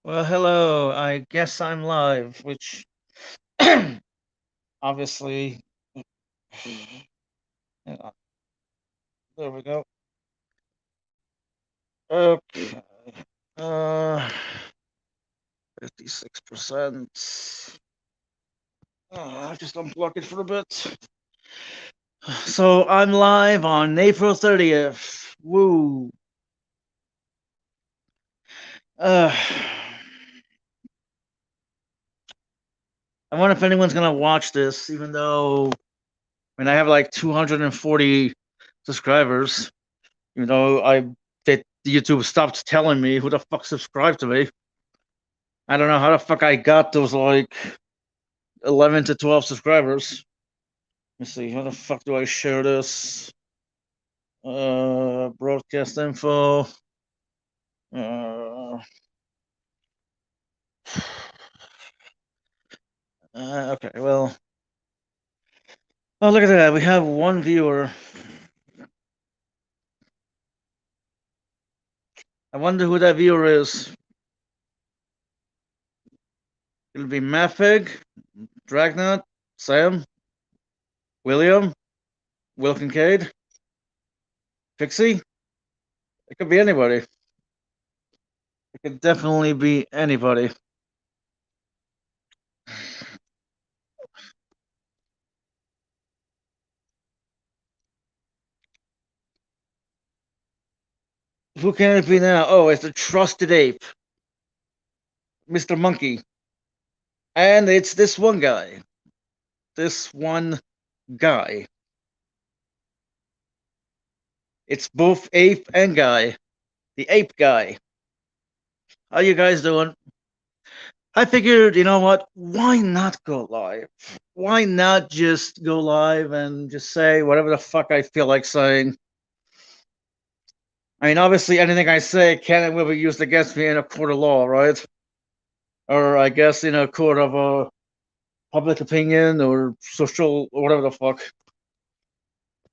Well, hello. I guess I'm live, which obviously, yeah, there we go. Okay. Uh, 56%. I'll just unplug it for a bit. So I'm live on April 30th. Woo. Uh, I wonder if anyone's gonna watch this, even though I have like 240 subscribers. Even though that YouTube stopped telling me who the fuck subscribed to me. I don't know how the fuck I got those like 11 to 12 subscribers. Let me see. How the fuck do I share this? Broadcast info. Uh, okay, well. Oh, look at that. We have one viewer. I wonder who that viewer is. It'll be Mafig, Dragnut, Sam, William, Will Kincaid, Pixie. It could be anybody. It could definitely be anybody. Who can it be now? Oh, it's the Trusted Ape, Mr. Monkey. And it's this one guy. This one guy. It's both ape and guy. The ape guy. How you guys doing? I figured, you know what? Why not go live? Why not just go live and just say whatever the fuck I feel like saying? I mean, obviously, anything I say can and will be used against me in a court of law, right? Or I guess in a court of public opinion or social, or whatever the fuck.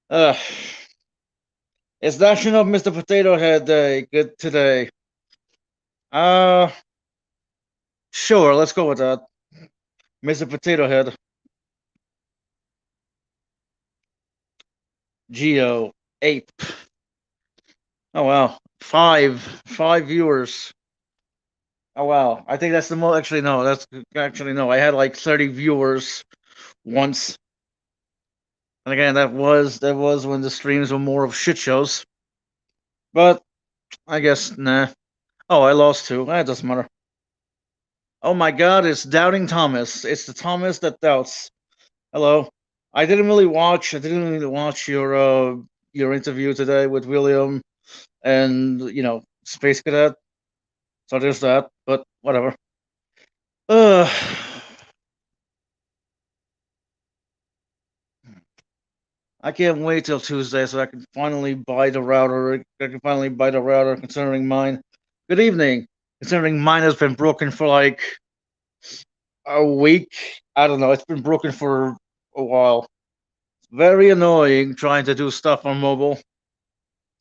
Uh, it's National Mr. Potato Head Day. Good today. Uh, sure, let's go with that. Mr. Potato Head. Geo. Ape. Oh wow. Five viewers. Oh wow. I think that's the most. Actually, no. No. I had like 30 viewers once. And again, that was when the streams were more of shit shows. But I guess nah. Oh, I lost two. That doesn't matter. Oh my God! It's Doubting Thomas. It's the Thomas that doubts. Hello. I didn't really watch your interview today with William and Space Cadet. So there's that. But whatever. Uh, I can't wait till Tuesday so I can finally buy the router. I can finally buy the router considering mine. Good evening. Considering mine has been broken for like a week. I don't know. It's been broken for a while. Very annoying trying to do stuff on mobile,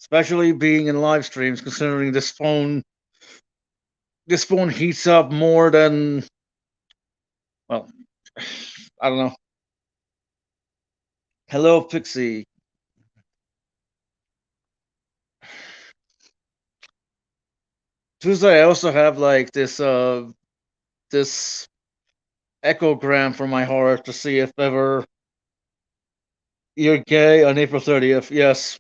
especially being in live streams. Considering this phone heats up more than, well, I don't know. Hello, Pixie. Tuesday, I also have like this echogram for my heart to see if ever you're gay on April 30th. Yes.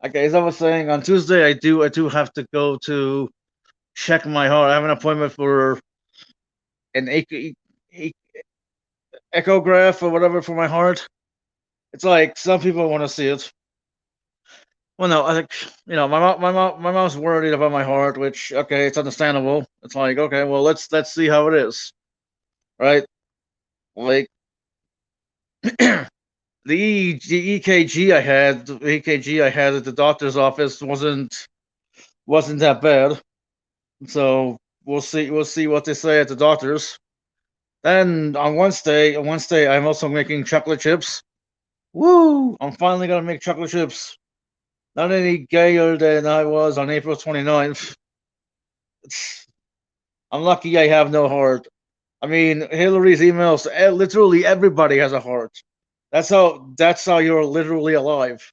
Okay, as I was saying, on Tuesday I do have to go to check my heart. I have an appointment for an echograph or whatever for my heart. It's like some people want to see it. Well, no, I think my mom's worried about my heart, which okay, it's understandable. It's like okay, well let's see how it is, right? Like the EKG I had at the doctor's office wasn't that bad. So we'll see what they say at the doctor's. Then on Wednesday I'm also making chocolate chips. Woo! I'm finally gonna make chocolate chips. Not any gayer than I was on April 29th. I'm lucky I have no heart. I mean, Hillary's emails. Literally everybody has a heart. That's how you're literally alive,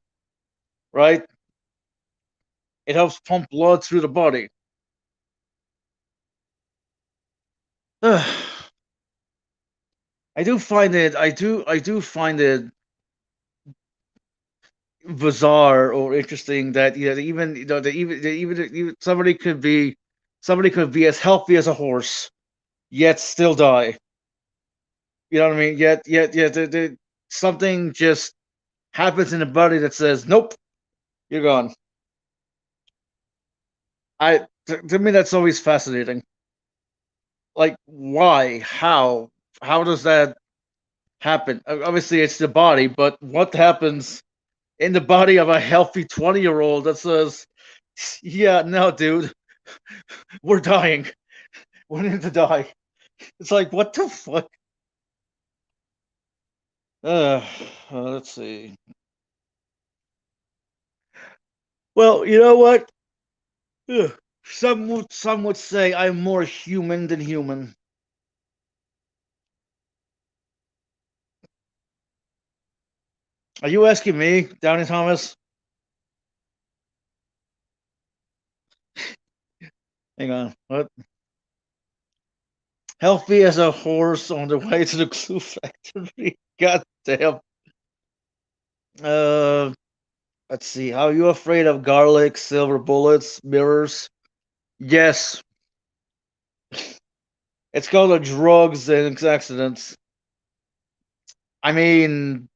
right? It helps pump blood through the body. I do find it bizarre or interesting that even that even somebody could be as healthy as a horse yet still die. You know what I mean? Yet something just happens in the body that says, "Nope, you're gone." To me that's always fascinating. Like, why? How? How does that happen? Obviously, it's the body, but what happens in the body of a healthy 20-year-old that says, "Yeah, no, dude, we're dying. We need to die." It's like, what the fuck? Uh, let's see. Well, you know what? Ugh. Some would say I'm more human than human. Are you asking me, Downey Thomas? Hang on. What? Healthy as a horse on the way to the glue factory. God damn. Uh, let's see. How are you afraid of garlic, silver bullets, mirrors? Yes, it's called a drugs and accidents. I mean,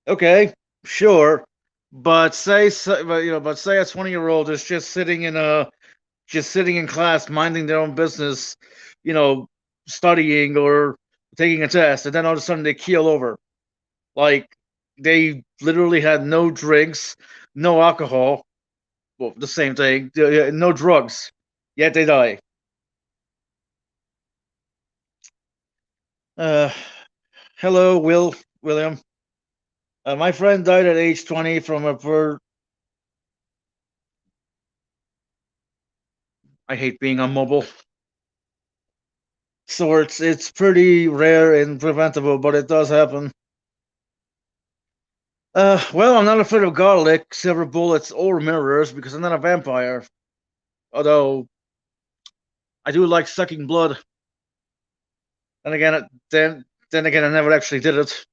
okay, sure, but say a 20-year-old is just sitting in class, minding their own business, you know, studying or taking a test, and then all of a sudden they keel over. Like, they literally had no drinks, no alcohol, well, the same thing, no drugs, yet they die. Uh, hello, William. My friend died at age 20 from a I hate being on mobile. So it's pretty rare and preventable, but it does happen. Well, I'm not afraid of garlic, silver bullets, or mirrors because I'm not a vampire. Although I do like sucking blood. And again, then again, I never actually did it.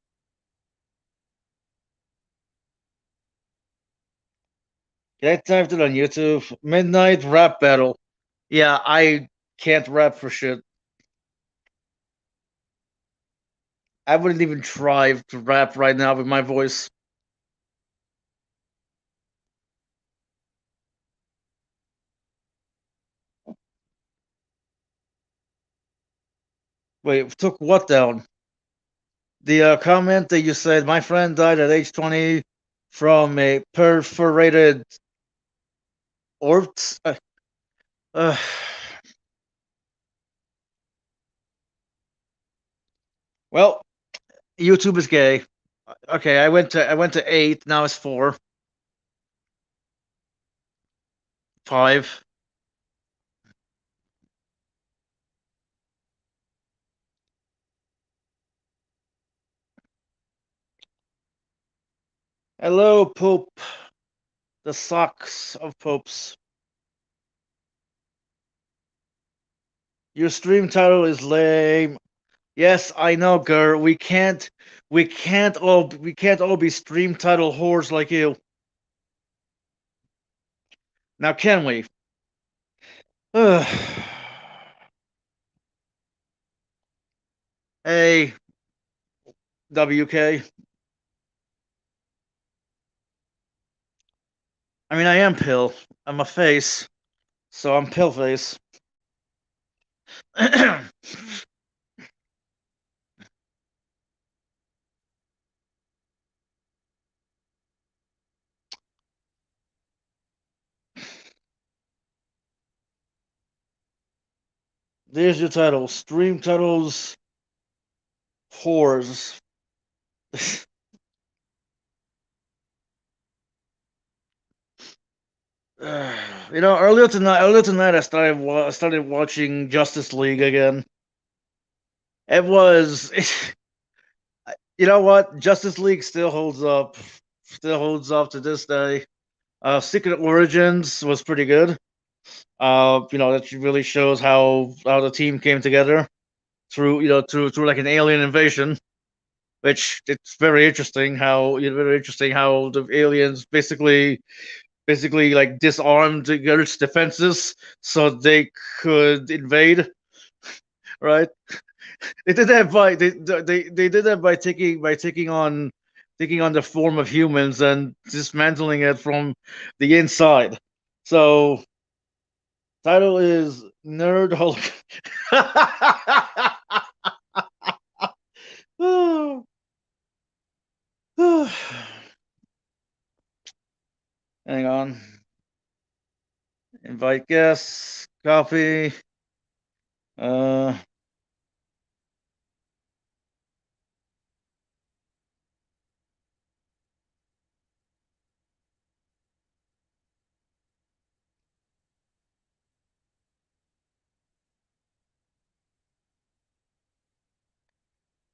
I typed it on YouTube. Midnight rap battle. Yeah, I can't rap for shit. I wouldn't even try to rap right now with my voice. Wait, took what down? The comment that you said my friend died at age 20 from a perforated orts. Uh, well, YouTube is gay. Okay, I went to 8. Now it's 4, 5. Hello, Pope. The socks of popes. Your stream title is lame. Yes, I know, Gur. We can't all be stream title whores like you. Now, can we? Hey, WK. I mean, I am Pill. I'm a face, so I'm Pill face. There's your title. Stream titles whores. earlier tonight, I started watching Justice League again. It was, you know what? Justice League still holds up to this day. Secret Origins was pretty good. That really shows how the team came together through like an alien invasion, which it's very interesting how the aliens basically like disarmed the Earth's defenses so they could invade, right? They did that by taking on the form of humans and dismantling it from the inside. So title is Nerd Hulk. Hang on. Invite guests. Copy. Uh,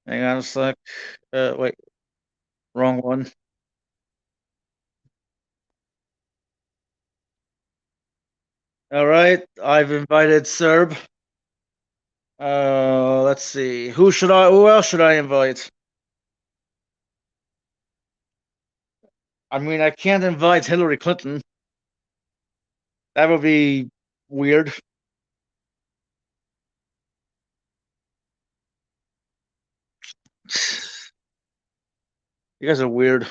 Hang on a sec. Wait, wrong one. All right, I've invited Serb. Let's see. Who else should I invite? I mean, I can't invite Hillary Clinton. That would be weird. You guys are weird.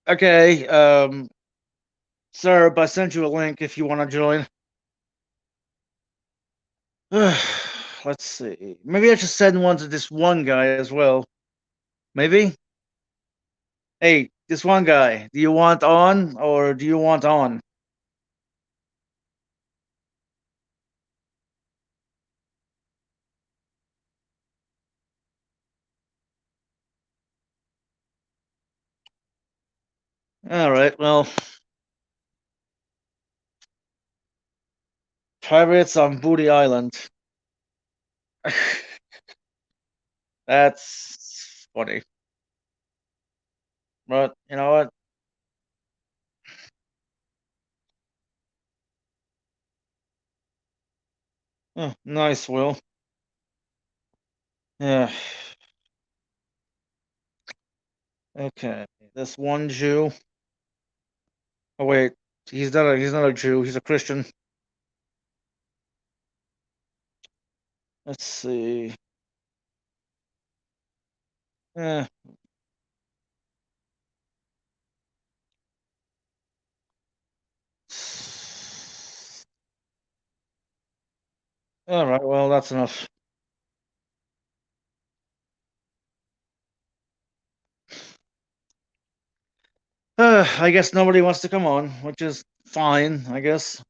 Okay, Serb, I sent you a link if you want to join. Let's see. Maybe I should send one to this one guy as well. Maybe? Hey, this one guy, do you want on or do you want on? All right, well, Pirates on Booty Island. That's funny. But you know what? Oh, nice, Will. Yeah. Okay. This one Jew. Oh wait, he's not a Jew. He's a Christian. Let's see. Eh. All right. Well, that's enough. I guess nobody wants to come on, which is fine. I guess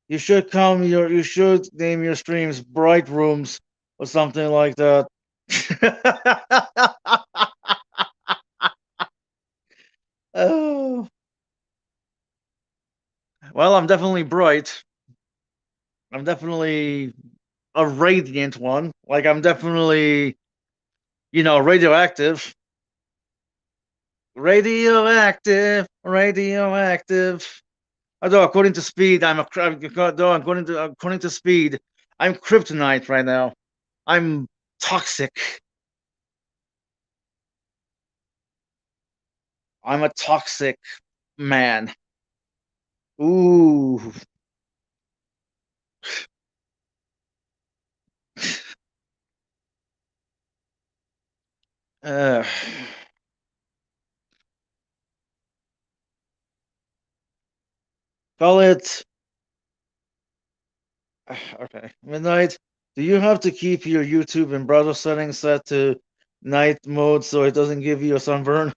you should name your streams Bright Rooms or something like that. Oh, well, I'm definitely bright. I'm definitely a radiant one. Like I'm definitely, radioactive. Radioactive. Although according to Speed, according to Speed, I'm kryptonite right now. I'm toxic. I'm a toxic man. Ooh. Uh, Call it okay. Midnight. Do you have to keep your YouTube and browser settings set to night mode so it doesn't give you a sunburn?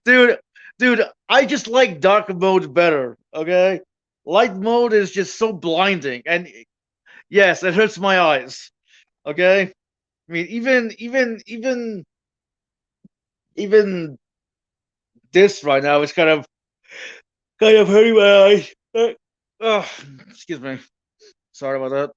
dude, dude, I just like dark mode better. Okay, light mode is just so blinding, and yes, it hurts my eyes. Okay, I mean, even this right now is kind of hurting my eyes. Oh, excuse me. Sorry about that.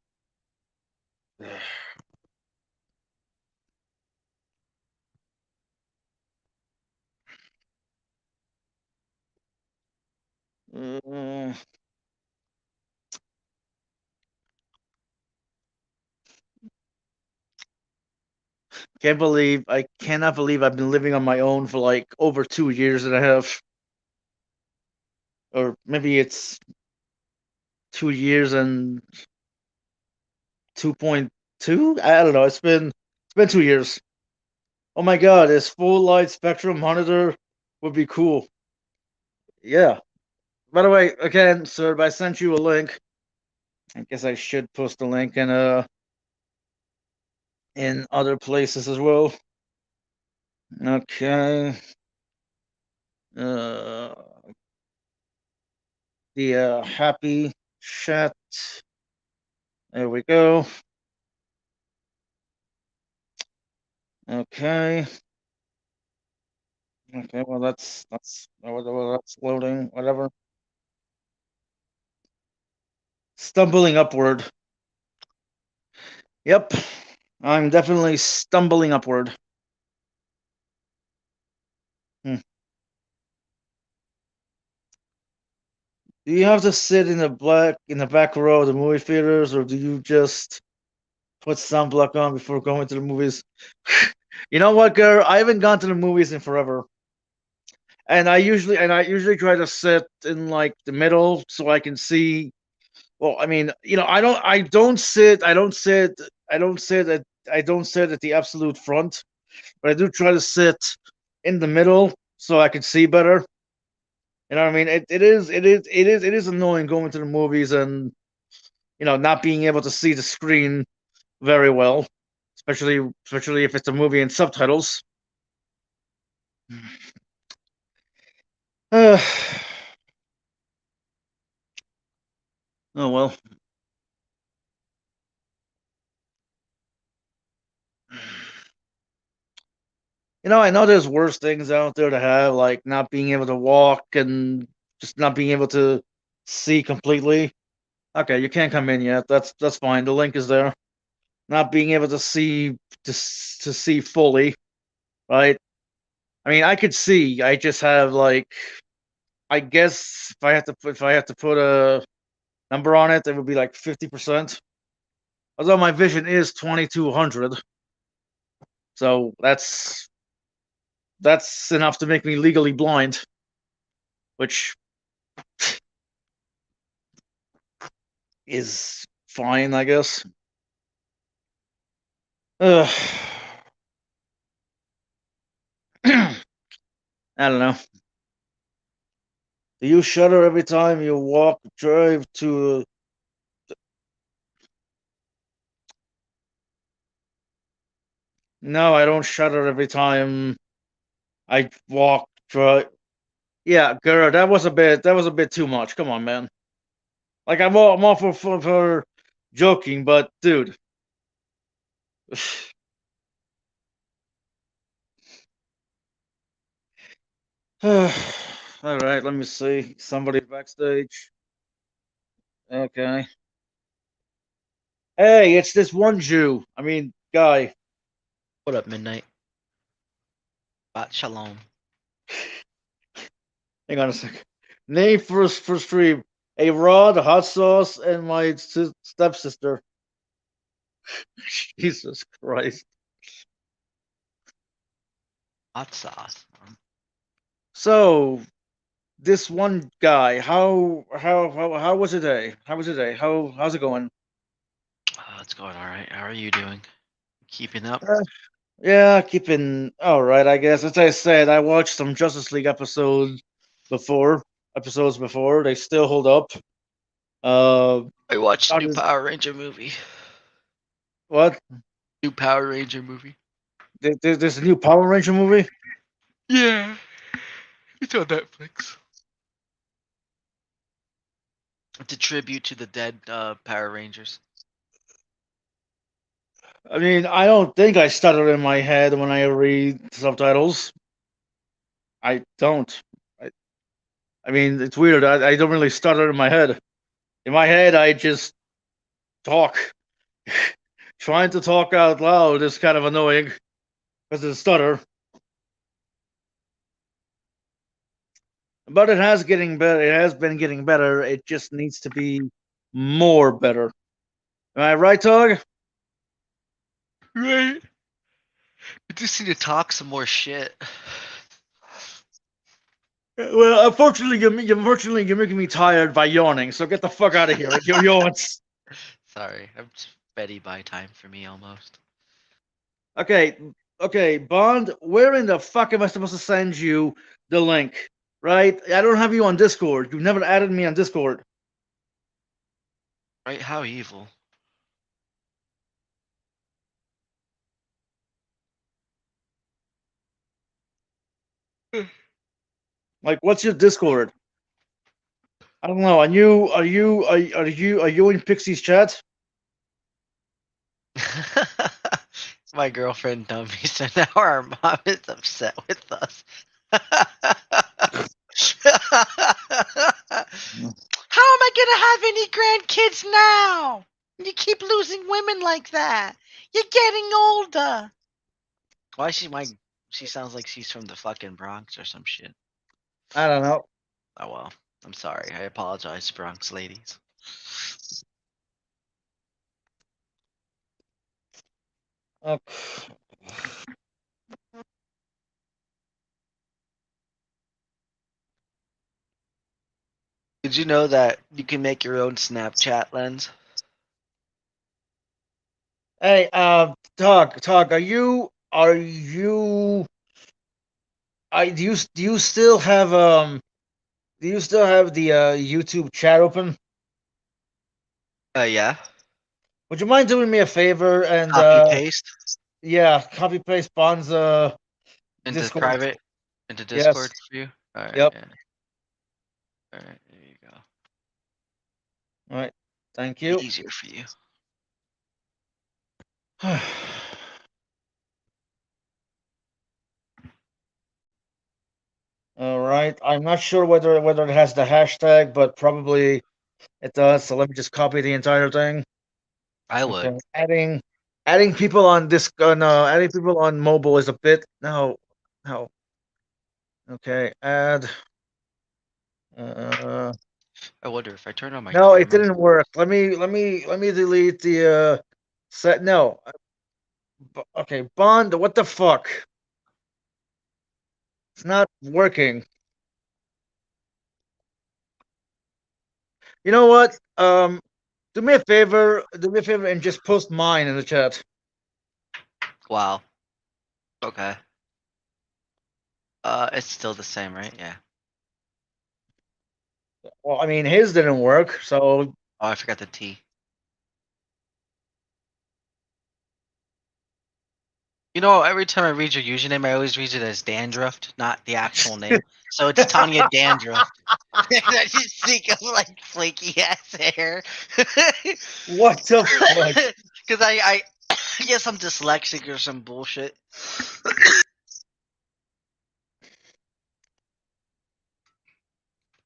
Uh, I cannot believe I've been living on my own for like over 2 years and a half, or maybe it's 2 years and 2.2. I don't know. It's been 2 years. Oh my god, this full light spectrum monitor would be cool. Yeah. By the way, again, sir, I sent you a link. I guess I should post a link in other places as well. Okay. Uh, the happy chat. There we go. Okay. Okay. Well, that's loading. Whatever. Stumbling upward. Yep. I'm definitely stumbling upward. Hmm. Do you have to sit in the back row of the movie theaters, or do you just put sunblock on before going to the movies? You know what, girl? I haven't gone to the movies in forever, and I usually try to sit in like the middle so I can see. Well, I mean, I don't sit at the absolute front, but I do try to sit in the middle so I can see better. You know what I mean? It is annoying going to the movies and not being able to see the screen very well, especially if it's a movie in subtitles. Uh, oh well. I know there's worse things out there to have, like not being able to walk and just not being able to see completely. Okay, you can't come in yet. That's fine. The link is there. Not being able to see fully, right? I mean, I could see. I just have like, I guess if I had to put a number on it, it would be like 50%. Although my vision is 2200, so that's enough to make me legally blind, which is fine, I guess. Ugh. I don't know. Do you shudder every time you drive to? No, I don't shudder every time I walk, drive. Yeah, girl, that was a bit too much. Come on, man. Like I'm all for joking, but dude. All right, let me see. Somebody backstage. Okay. Hey, it's this one Jew. I mean, guy. What up, Midnight? Bat Shalom. Hang on a second. Name for stream. A rod, hot sauce, and my stepsister. Jesus Christ. Hot sauce. So this one guy, how was your day? How was your day? How's it going? It's going all right. How are you doing? Keeping up? Yeah, keeping all right, I guess. As I said, I watched some Justice League before. Episodes before. They still hold up. I watched the How new does- Power Ranger movie. what? New Power Ranger movie. There's a new Power Ranger movie. Yeah. It's on Netflix. It's a tribute to the dead Power Rangers. I mean, I don't think I stutter in my head when I read subtitles. I don't. I mean, it's weird. I don't really stutter in my head. In my head, I just talk. Trying to talk out loud is kind of annoying because of the stutter. But it has getting better. It has been getting better. It just needs to be more better. Am I right, Tug? Right. We just need to talk some more shit. Well, unfortunately, you're making me tired by yawning. So get the fuck out of here with your yawns. Sorry, it's Betty by time for me almost. Okay, okay, Bond. Where in the fuck am I supposed to send you the link? Right? I don't have you on Discord. You've never added me on Discord. Right? How evil. Like, what's your Discord? I don't know. Are you in Pixie's chat? My girlfriend told me, so now our mom is upset with us. How am I gonna have any grandkids now? You keep losing women like that. You're getting older. Why she sounds like she's from the fucking Bronx or some shit. I don't know. Oh well. I'm sorry. I apologize, Bronx ladies. Uh, Did you know that you can make your own Snapchat lens? hey, Tug, do you still have the YouTube chat open? Yeah. Would you mind doing me a favor and Copy paste yeah, copy paste Bond's into Discord? private into Yes. Discord for you. All right. Yep. Yeah. All right. There you go. All right. Thank you. Easier for you. All right. I'm not sure whether it has the hashtag, but probably it does. So let me just copy the entire thing. I Okay. would. Adding people on this no, adding people on mobile is a bit no. Okay. Add I wonder if I turn on my no, it camera. didn't work. Let me delete the set no. Okay, Bond, what the fuck? It's not working. You know what? Do me a favor. Do me a favor and just post mine in the chat. Wow. Okay. It's still the same, right? Yeah. Well, I mean, his didn't work, so Oh, I forgot the T. You know, every time I read your username, I always read it as Dandruff, not the actual name. So it's Tanya Dandruff. I just think of like flaky ass hair. what the fuck? Because I guess I'm dyslexic or some bullshit.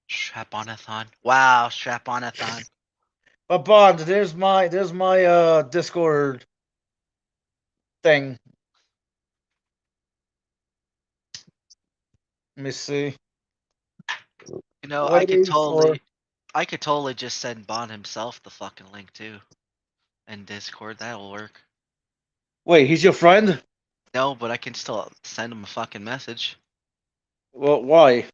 Strap-on-a-thon. Wow, strap-on-a-thon. But Bond, there's my Discord thing. Let me see. You know, Waiting for. I could totally just send Bond himself the fucking link too, in Discord. That'll work. Wait, he's your friend? No, but I can still send him a fucking message. Well, why?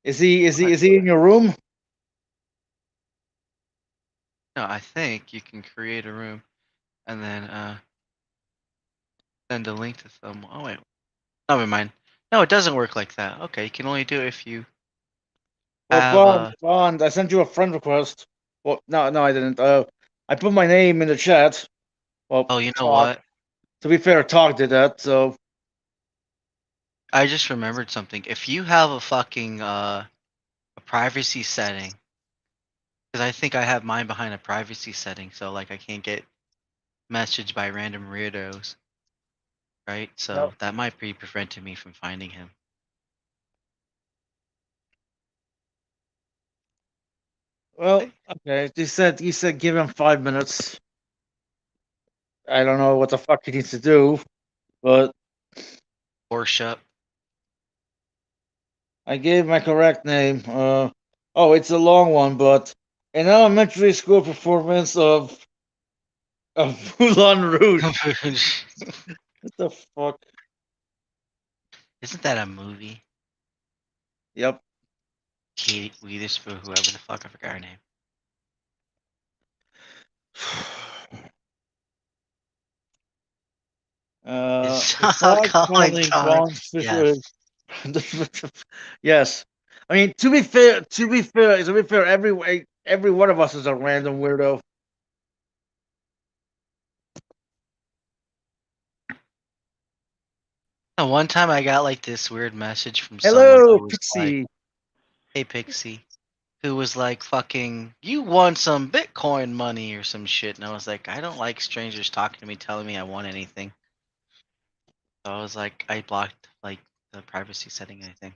Is he is he What? is he in your room? No, I think you can create a room and then send a link to someone. Oh wait, never mind. No, it doesn't work like that. Okay, you can only do it if you Well, Bond, I sent you a friend request. Well, no, I didn't. I put my name in the chat. Well, Oh, you know Talk. what? To be fair, Talk did that. So I just remembered something. If you have a fucking a privacy setting, because I think I have mine behind a privacy setting, so like I can't get messaged by random weirdos, right? So Yep. that might be preventing me from finding him. Well, okay. He said give him 5 minutes. I don't know what the fuck he needs to do, but Worship. I gave my correct name. Oh, it's a long one, but an elementary school performance of Moulin Rouge. What the fuck? Isn't that a movie? Yep. Katie Witherspoon, whoever the fuck, I forgot her name. It's all Besides going calling on. Bond Yes. yes. I mean, to be fair, every one of us is a random weirdo. And one time I got like this weird message from someone Hello, who was like, Pixie. "Hey Pixie," who was like, "Fucking, you want some Bitcoin money or some shit?" And I was like, "I don't like strangers talking to me, telling me I want anything." So I was like, I blocked like the privacy setting, I think.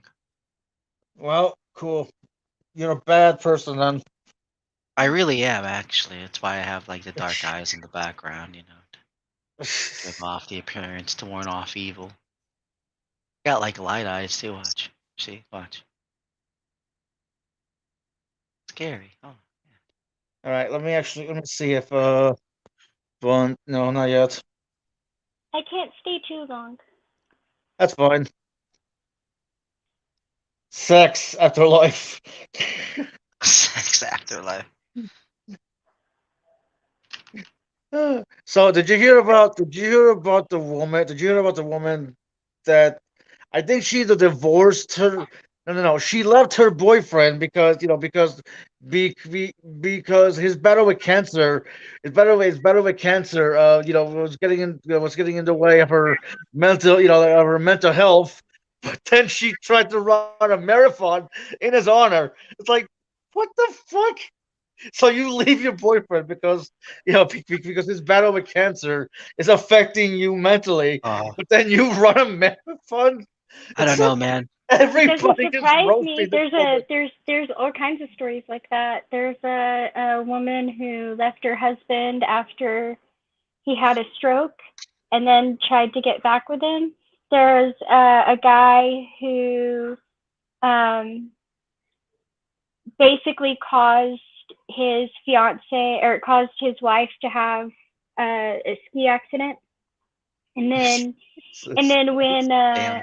Well, cool. You're a bad person then. I really am actually. That's why I have like the dark eyes in the background, you know, to give off the appearance to warn off evil. Got like light eyes too. Watch. See, watch. Scary. Oh. All right, let me see if Bond. No, not yet. I can't stay too long. That's fine. Sex after life. Sex afterlife. So, did you hear about the woman? Did you hear about the woman that I think she either divorced her? No. She left her boyfriend because his battle with cancer, his battle with cancer, was getting in the way of her mental health. But then she tried to run a marathon in his honor. It's like, what the fuck? So you leave your boyfriend because his battle with cancer is affecting you mentally, Oh, but then you run a marathon. I It's don't like know, man. It doesn't everybody just surprise me. roasting this woman. There's all kinds of stories like that. There's a woman who left her husband after he had a stroke and then tried to get back with him. There's a guy who basically caused his fiance or caused his wife to have a ski accident, and then Damn.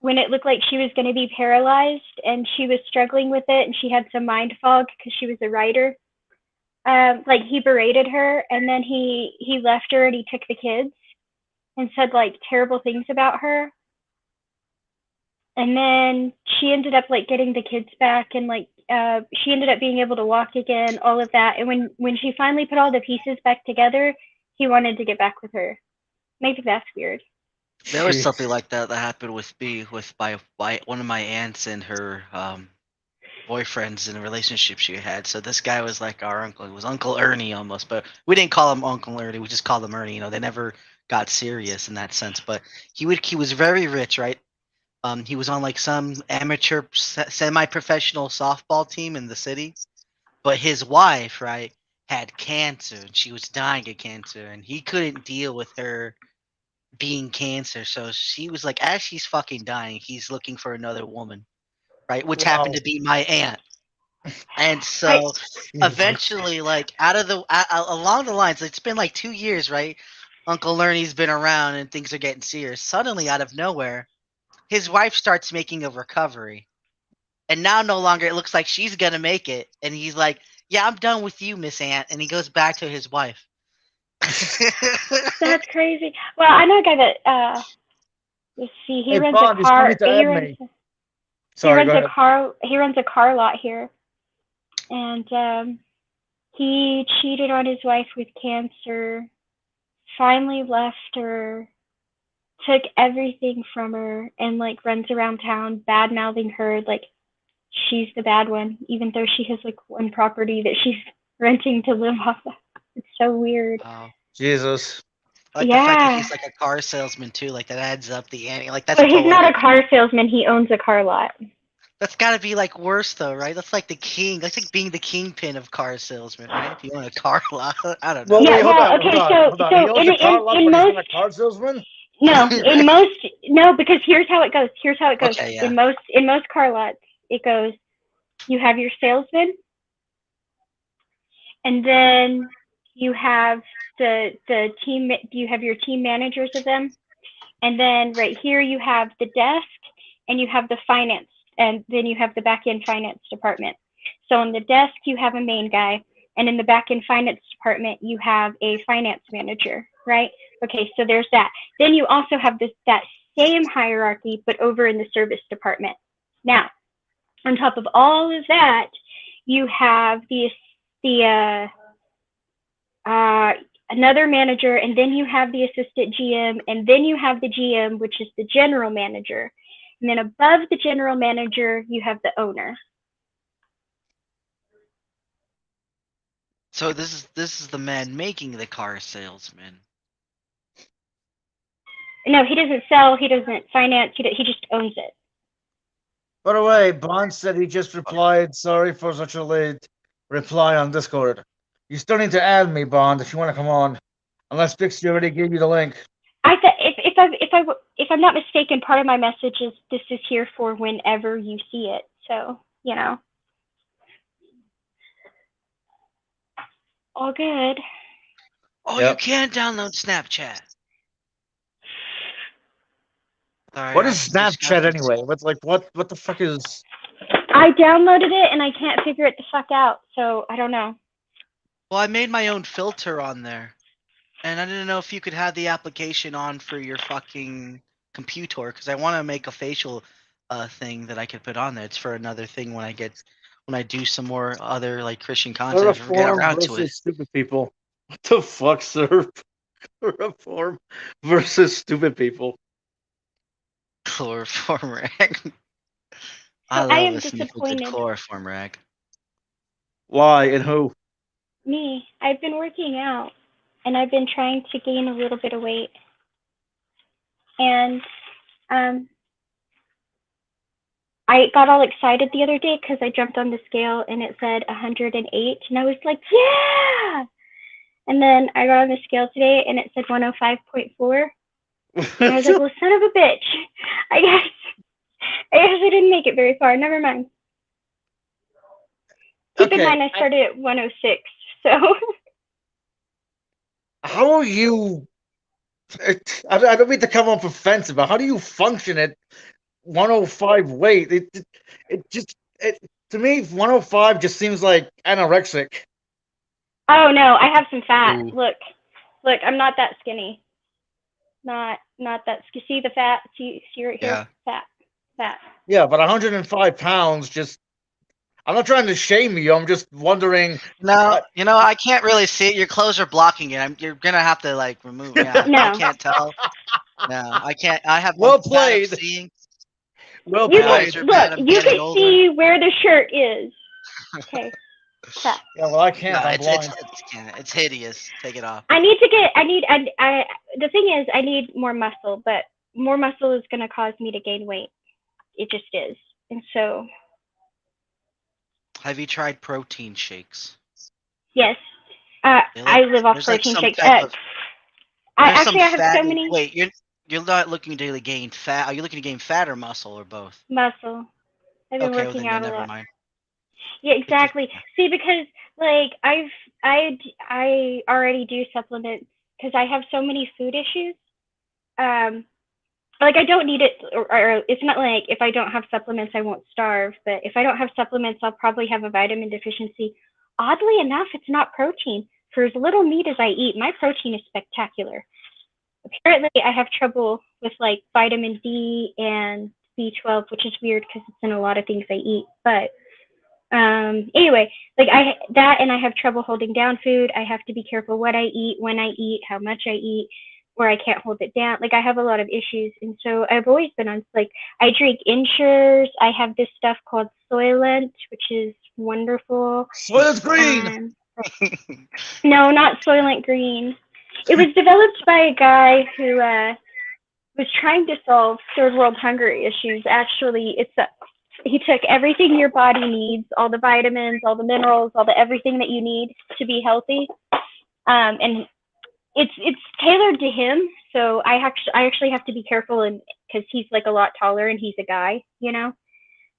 when it looked like she was going to be paralyzed and she was struggling with it and she had some mind fog because she was a writer, like he berated her and then he left her and he took the kids and said like terrible things about her, and then she ended up like getting the kids back and like she ended up being able to walk again, all of that. And when she finally put all the pieces back together, he wanted to get back with her. Maybe that's weird. There was something Jeez. like that happened with me with my one of my aunts and her boyfriends in a relationship she had. So this guy was like our uncle. It was Uncle Ernie almost, but we didn't call him Uncle Ernie. We just called him Ernie. You know, they never got serious in that sense. But he was very rich, right? He was on like some amateur semi-professional softball team in the city. But his wife, right, had cancer and she was dying of cancer, and he couldn't deal with her being cancer. So she was like, as she's fucking dying, he's looking for another woman, right? Which happened Wow. to be my aunt. And I so Jesus. eventually, like out of the along the lines, it's been like 2 years, right? Uncle Ernie's been around and things are getting serious. Suddenly, out of nowhere, his wife starts making a recovery. And now no longer it looks like she's gonna make it. And he's like, "Yeah, I'm done with you, Miss Aunt." And he goes back to his wife. That's crazy. Well, I know a guy that let's see, he Hey runs a Bond, you still car. need to He add runs. me. Sorry, go ahead. He runs a car lot here, and he cheated on his wife with cancer. Finally left her, took everything from her, and like runs around town bad mouthing her like she's the bad one, even though she has like one property that she's renting to live off of. It's so weird. Jesus. I like the fact that Yeah. he's like a car salesman too. Like that adds up the ante. Like that's But he's not a poetic. car salesman. He owns a car lot. That's got to be like worse though, right? That's like the king. That's like being the kingpin of car salesman, right? If you own a car lot, I don't know. Well, Yeah, wait, hold well, on, okay, hold on. He owns a car lot, but he's not a car salesman? No, because here's how it goes. Okay, yeah. In most car lots, it goes, you have your salesman, and then you have the team. You have your team managers of them, and then right here you have the desk, and you have the finance, and then you have the back end finance department. So on the desk you have a main guy, and in the back end finance department you have a finance manager, right? Okay, so there's that. Then you also have that same hierarchy, but over in the service department. Now, on top of all of that, you have another manager, and then you have the assistant GM, and then you have the GM, which is the general manager. And then above the general manager, you have the owner. So this is the man making the car salesman. No, he doesn't sell, he doesn't finance, he just owns it. By the way, Bond said he just replied, sorry for such a late reply on Discord. You still need to add me, Bond, if you want to come on. Unless Bixby already gave you the link. I thought if I'm not mistaken, part of my message is this is here for whenever you see it. So, you know. All good. Oh, Yep. You can't download Snapchat. Sorry, What is Snapchat anyway? What's like what the fuck is? I downloaded it and I can't figure it the fuck out, so I don't know. Well, I made my own filter on there, and I didn't know if you could have the application on for your fucking computer, because I want to make a facial thing that I could put on there. It's for another thing when I do some more other like Christian content. If we get around to it. Stupid people. What the fuck, sir? Reform versus stupid people. Chloroform rag. I I am love a sniffle good disappointed. chloroform rag. Why and who? Me. I've been working out and I've been trying to gain a little bit of weight. And I got all excited the other day because I jumped on the scale and it said 108, and I was like, yeah! And then I got on the scale today and it said 105.4. And I was like, well, son of a bitch. I guess I didn't make it very far. Never mind. Keep in mind I started at 106, so. How are you? I don't mean to come off offensive, but how do you function at 105 weight? To me, 105 just seems like anorexic. Oh no, I have some fat. Ooh. Look, I'm not that skinny. Not that. See the fat? See right here? Yeah. Fat. Yeah, but 105 pounds just. I'm not trying to shame you. I'm just wondering. No, I can't really see it. Your clothes are blocking it. You're gonna have to like remove. Yeah, No. I can't tell. No, I can't. I have Well one bad played. seeing. Well You played. can, bad, I'm look, you getting can older. see where the shirt is. Okay. Fat. Yeah, well, I can't. No, I'm blind. it's hideous. Take it off. The thing is, I need more muscle, but more muscle is going to cause me to gain weight. It just is. And so. Have you tried protein shakes? Yes. Really? I live off There's like protein some shakes. type of- I There's some have fat- so many. Wait, you're not looking to gain fat. Are you looking to gain fat or muscle or both? Muscle. I've been Okay, well working then out a never lot. mind. Yeah, exactly. See, because like I already do supplements because I have so many food issues. Like I don't need it, or it's not like if I don't have supplements I won't starve. But if I don't have supplements, I'll probably have a vitamin deficiency. Oddly enough, it's not protein. For as little meat as I eat, my protein is spectacular. Apparently, I have trouble with like vitamin D and B12, which is weird because it's in a lot of things I eat. But anyway, like and I have trouble holding down food. I have to be careful what I eat, when I eat, how much I eat, where I can't hold it down. Like I have a lot of issues, and so I've always been on like I drink Ensures. I have this stuff called Soylent, which is wonderful. Soylent Green. No, not Soylent Green. It was developed by a guy who was trying to solve third world hunger issues. Actually, he took everything your body needs, all the vitamins, all the minerals, all the everything that you need to be healthy, and it's tailored to him. So I actually have to be careful, and because he's like a lot taller and he's a guy, you know.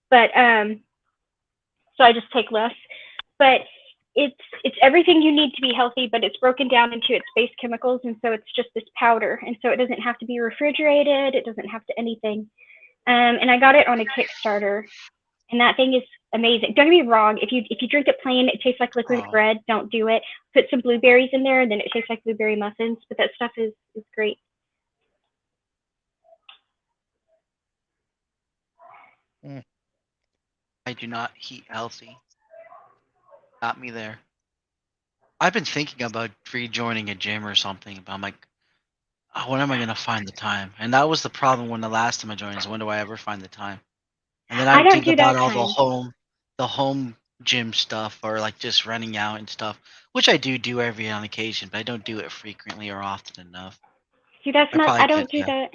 But so I just take less. But it's everything you need to be healthy, but it's broken down into its base chemicals, and so it's just this powder, and so it doesn't have to be refrigerated. It doesn't have to anything. And I got it on a Kickstarter, and that thing is amazing. Don't get me wrong. If you drink it plain, it tastes like liquid bread. Don't do it. Put some blueberries in there, and then it tastes like blueberry muffins. But that stuff is great. I do not eat healthy. Got me there. I've been thinking about rejoining a gym or something, but I'm like, when am I gonna find the time? And that was the problem when the last time I joined. Is when do I ever find the time? And then I don't think do about that all time. the home gym stuff, or like just running out and stuff, which I do every on occasion, but I don't do it frequently or often enough. See, that's I not. probably I don't could, do yeah.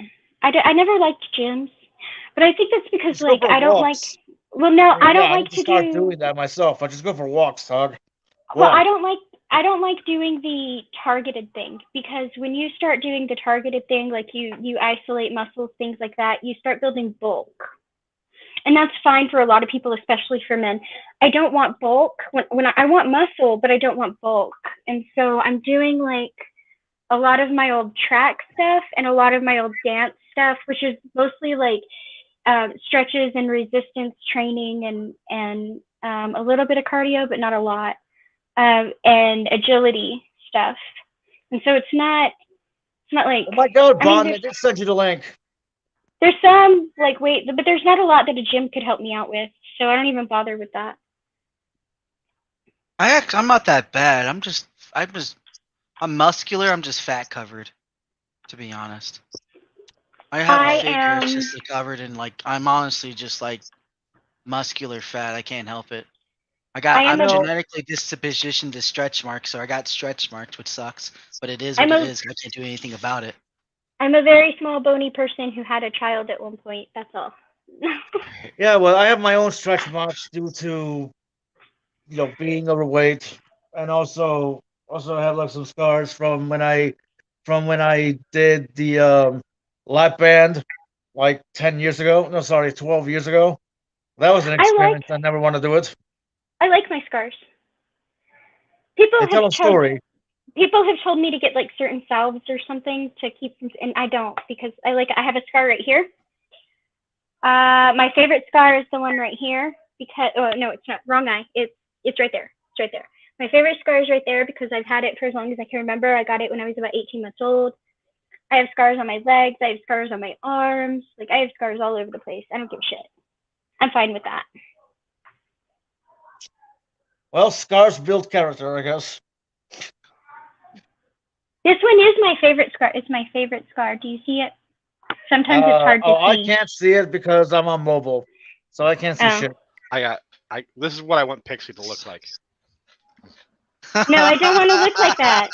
that. I never liked gyms, but I think that's because Just go like for I don't like. walks. Well, no, I don't I like need to to start do. doing that myself. I just go for walks, Tug. Well, Walk. I don't like doing the targeted thing, because when you start doing the targeted thing, like you isolate muscles, things like that, you start building bulk. And that's fine for a lot of people, especially for men. I don't want bulk when I want muscle, but I don't want bulk. And so I'm doing like a lot of my old track stuff and a lot of my old dance stuff, which is mostly like stretches and resistance training and a little bit of cardio, but not a lot, and agility stuff. And so it's not like. Oh my God, I mean, Bond! I did send you the link. there's some like weight, but there's not a lot that a gym could help me out with, so I don't even bother with that. I'm not that bad. I'm muscular. I'm just fat covered, to be honest. I have a figure. It's just covered in like I'm honestly just like muscular fat. I can't help it. I'm genetically dispositioned to stretch marks, so I got stretch marks, which sucks. But it is what it is. I can't do anything about it. I'm a very small, bony person who had a child at one point. That's all. Yeah, well, I have my own stretch marks due to, being overweight, and also I have like some scars from when I did the lap band like 10 years ago. No, sorry, 12 years ago. That was an experience. I never want to do it. I like my scars. People They tell a story. People have told me to get like certain salves or something to keep them, and I don't, because I have a scar right here. My favorite scar is the one right here, because no, it's not. Wrong eye. It's right there. It's right there. My favorite scar is right there because I've had it for as long as I can remember. I got it when I was about 18 months old. I have scars on my legs. I have scars on my arms. Like, I have scars all over the place. I don't give a shit. I'm fine with that. Well, scars build character, I guess. This one is my favorite scar. It's my favorite scar. Do you see it? Sometimes it's hard to see. I can't see it because I'm on mobile, so I can't see shit. This is what I want Pixie to look like. No, I don't want to look like that.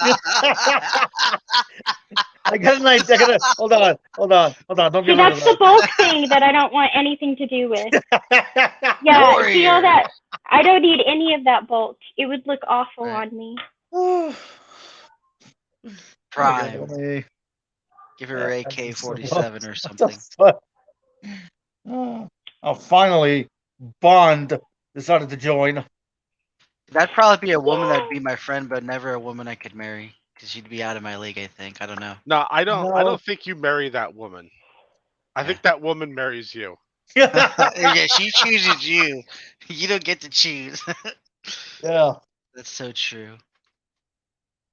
I got an idea. Hold on. Don't see, that's the bulk thing that I don't want anything to do with. Yeah, see all that? I don't need any of that bulk. It would look awful on me. Prime. Give her AK-47 or something. Oh, finally, Bond decided to join. That'd probably be a woman that'd be my friend, but never a woman I could marry, because she'd be out of my league. I think. I don't know. No, I don't think you marry that woman. I think that woman marries you. Yeah, she chooses you. You don't get to choose. Yeah, that's so true.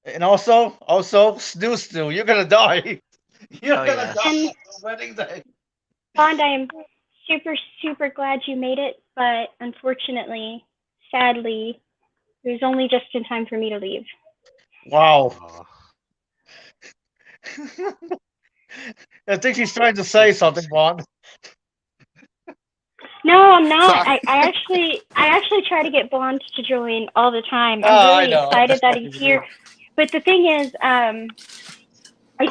And also, you're gonna die. You're gonna die on wedding day. Bond, I am super, super glad you made it, but unfortunately, sadly, it was only just in time for me to leave. Wow. Aw. I think she's trying to say something, Bond. No, I'm not. Sorry. I actually try to get Bond to join all the time. I'm I really know. excited that he's here. But the thing is, I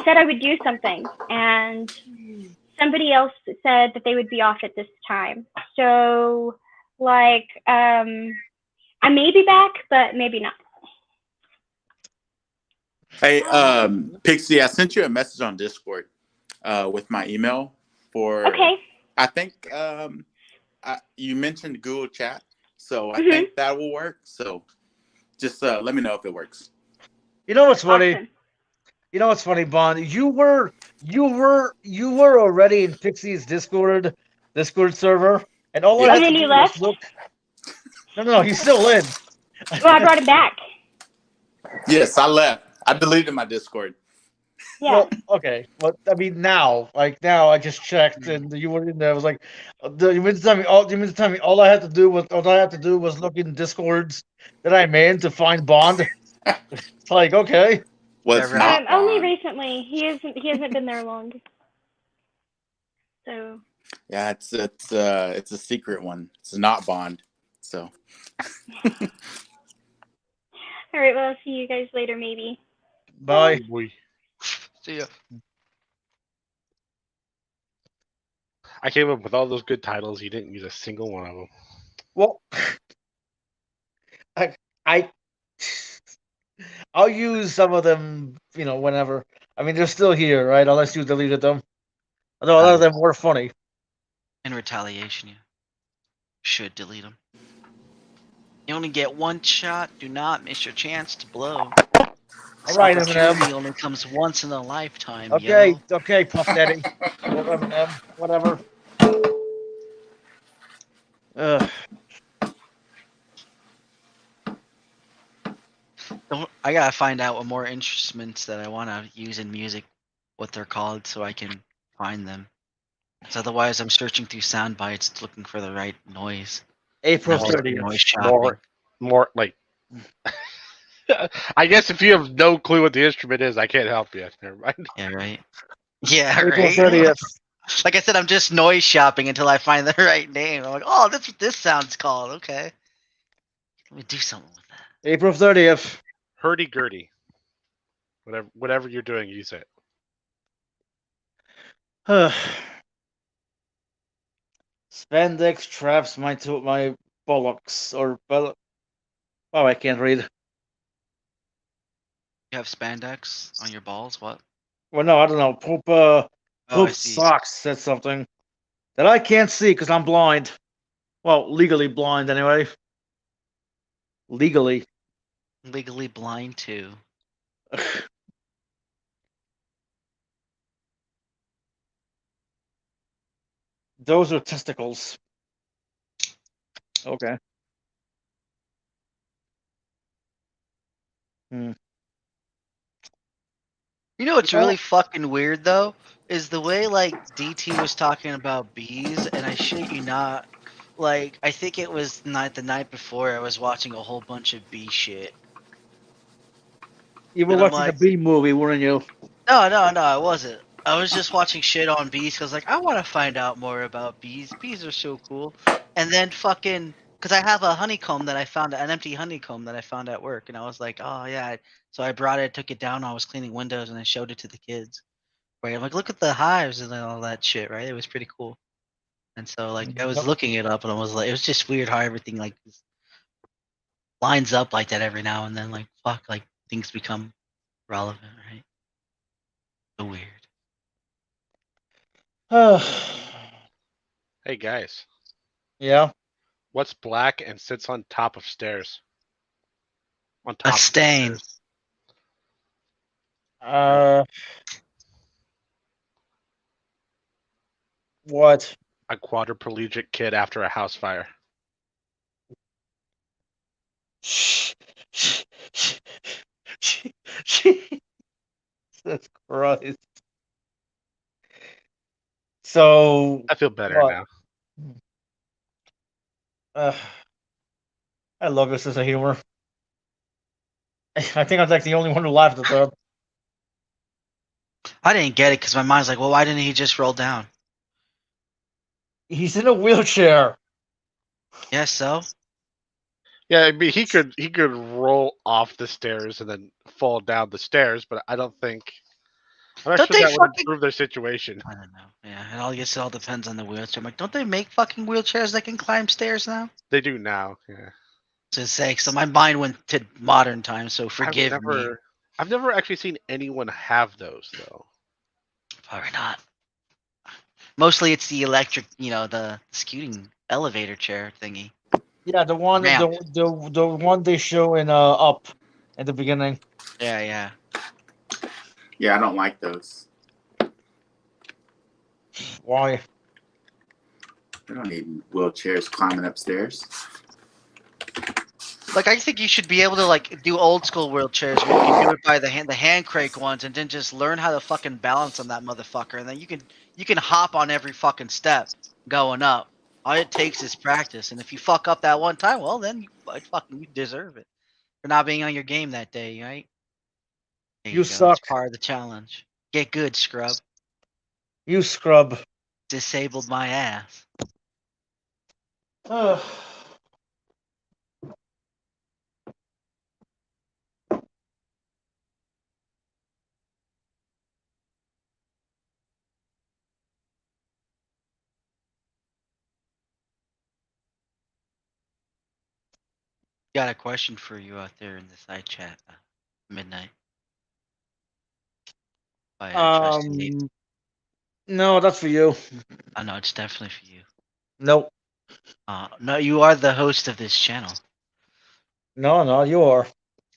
said I would do something, and somebody else said that they would be off at this time. So, like, I may be back, but maybe not. Hey, Pixie, I sent you a message on Discord with my email for. Okay. I think you mentioned Google Chat, so I Mhm. think that will work. So just let me know if it works. You know what's funny? Awesome. You know what's funny, Bond? You were already in Pixie's Discord server, and all I Yeah. had And to then do you was left? look. No, he's still in. Well, I brought him back. Yes, I left. I deleted my Discord. Yeah. Well, okay. Well, I mean, now I just checked, and you were in there. I was like, you mean to tell me all I had to do was look in Discords that I'm in to find Bond? It's like, okay. Well, Yeah, it's right. not Only Bond. recently. He hasn't been there long. So. Yeah, it's a secret one. It's not Bond. So All right. Well, I'll see you guys later, maybe. Bye. We. See ya. I came up with all those good titles. You didn't use a single one of them. Well, I I'll use some of them, whenever. I mean, they're still here, right? Unless you deleted them. Although a lot of them were funny. In retaliation, you should delete them. You only get one shot. Do not miss your chance to blow. This All right, opportunity Eminem. only comes once in a lifetime, Okay, yo. okay, Puff Daddy. Or Eminem, whatever. Ugh. I gotta find out what more instruments that I want to use in music, what they're called, so I can find them. Because otherwise, I'm searching through sound bites looking for the right noise. April I'm just 30th. noise shopping. More like. I guess if you have no clue what the instrument is, I can't help you. Never mind. Yeah, right. Yeah, April right. 30th. Like I said, I'm just noise shopping until I find the right name. I'm like, oh, that's what this sound's called. Okay, let me do something with that. April 30th. Hurdy-gurdy. Whatever you're doing, use it. Spandex traps my bullocks or oh, I can't read. You have spandex on your balls? What? Well, no, I don't know. Poop Oh, I Poop see. Socks said something that I can't see because I'm blind. Well, legally blind anyway. Legally. Legally blind too. Those are testicles. Okay. Hmm. You know what's You know- really fucking weird though is the way like DT was talking about bees, and I shit you not, like I think it was the night before I was watching a whole bunch of bee shit. You were And I'm watching a like, bee movie, weren't you? no, I wasn't. I was just watching shit on bees because, like, I want to find out more about bees. Bees are so cool. And then fucking, because I have a honeycomb that I found, an empty honeycomb that I found at work, and I was like, oh yeah. So I brought it, took it down. I was cleaning windows, and I showed it to the kids. Right, I'm like, look at the hives and all that shit. Right, it was pretty cool. And so, like, I was Yep. looking it up, and I was like, it was just weird how everything like lines up like that every now and then. Like, fuck, like things become relevant, right? So weird. Hey guys, Yeah. what's black and sits on top of stairs? On A top. of stain. stairs. What? A quadriplegic kid after a house fire. Jesus Christ. So I feel better what? now. Uh, I love this sense of humor. I think I'm like the only one who laughed at that. I didn't get it because my mind's like, well, why didn't he just roll down? He's in a wheelchair. Yeah, so Yeah, I mean, he could roll off the stairs and then fall down the stairs, but I don't think. I'm not Don't sure they that would fucking- improve their situation. I don't know. Yeah, I guess it all depends on the wheelchair. I'm like, don't they make fucking wheelchairs that can climb stairs now? They do now. Yeah. To say, so my mind went to modern times. So forgive me. I've never actually seen anyone have those though. Probably not. Mostly it's the electric, the scooting elevator chair thingy. Yeah, the one, Ramp. the one they show in Up at the beginning. Yeah. Yeah, I don't like those. Why? We don't need wheelchairs climbing upstairs. Like I think you should be able to like do old school wheelchairs where you can do it by the hand crank ones, and then just learn how to fucking balance on that motherfucker, and then you can hop on every fucking step going up. All it takes is practice, and if you fuck up that one time, well then you deserve it for not being on your game that day, right? There You go. suck. It's part of the challenge. Get good, scrub. You scrub. Disabled my ass. Ugh. Got a question for you out there in the side chat. Midnight. By Trusty Ape. No, that's for you. Oh no, it's definitely for you. Nope. No, you are the host of this channel. No, you are.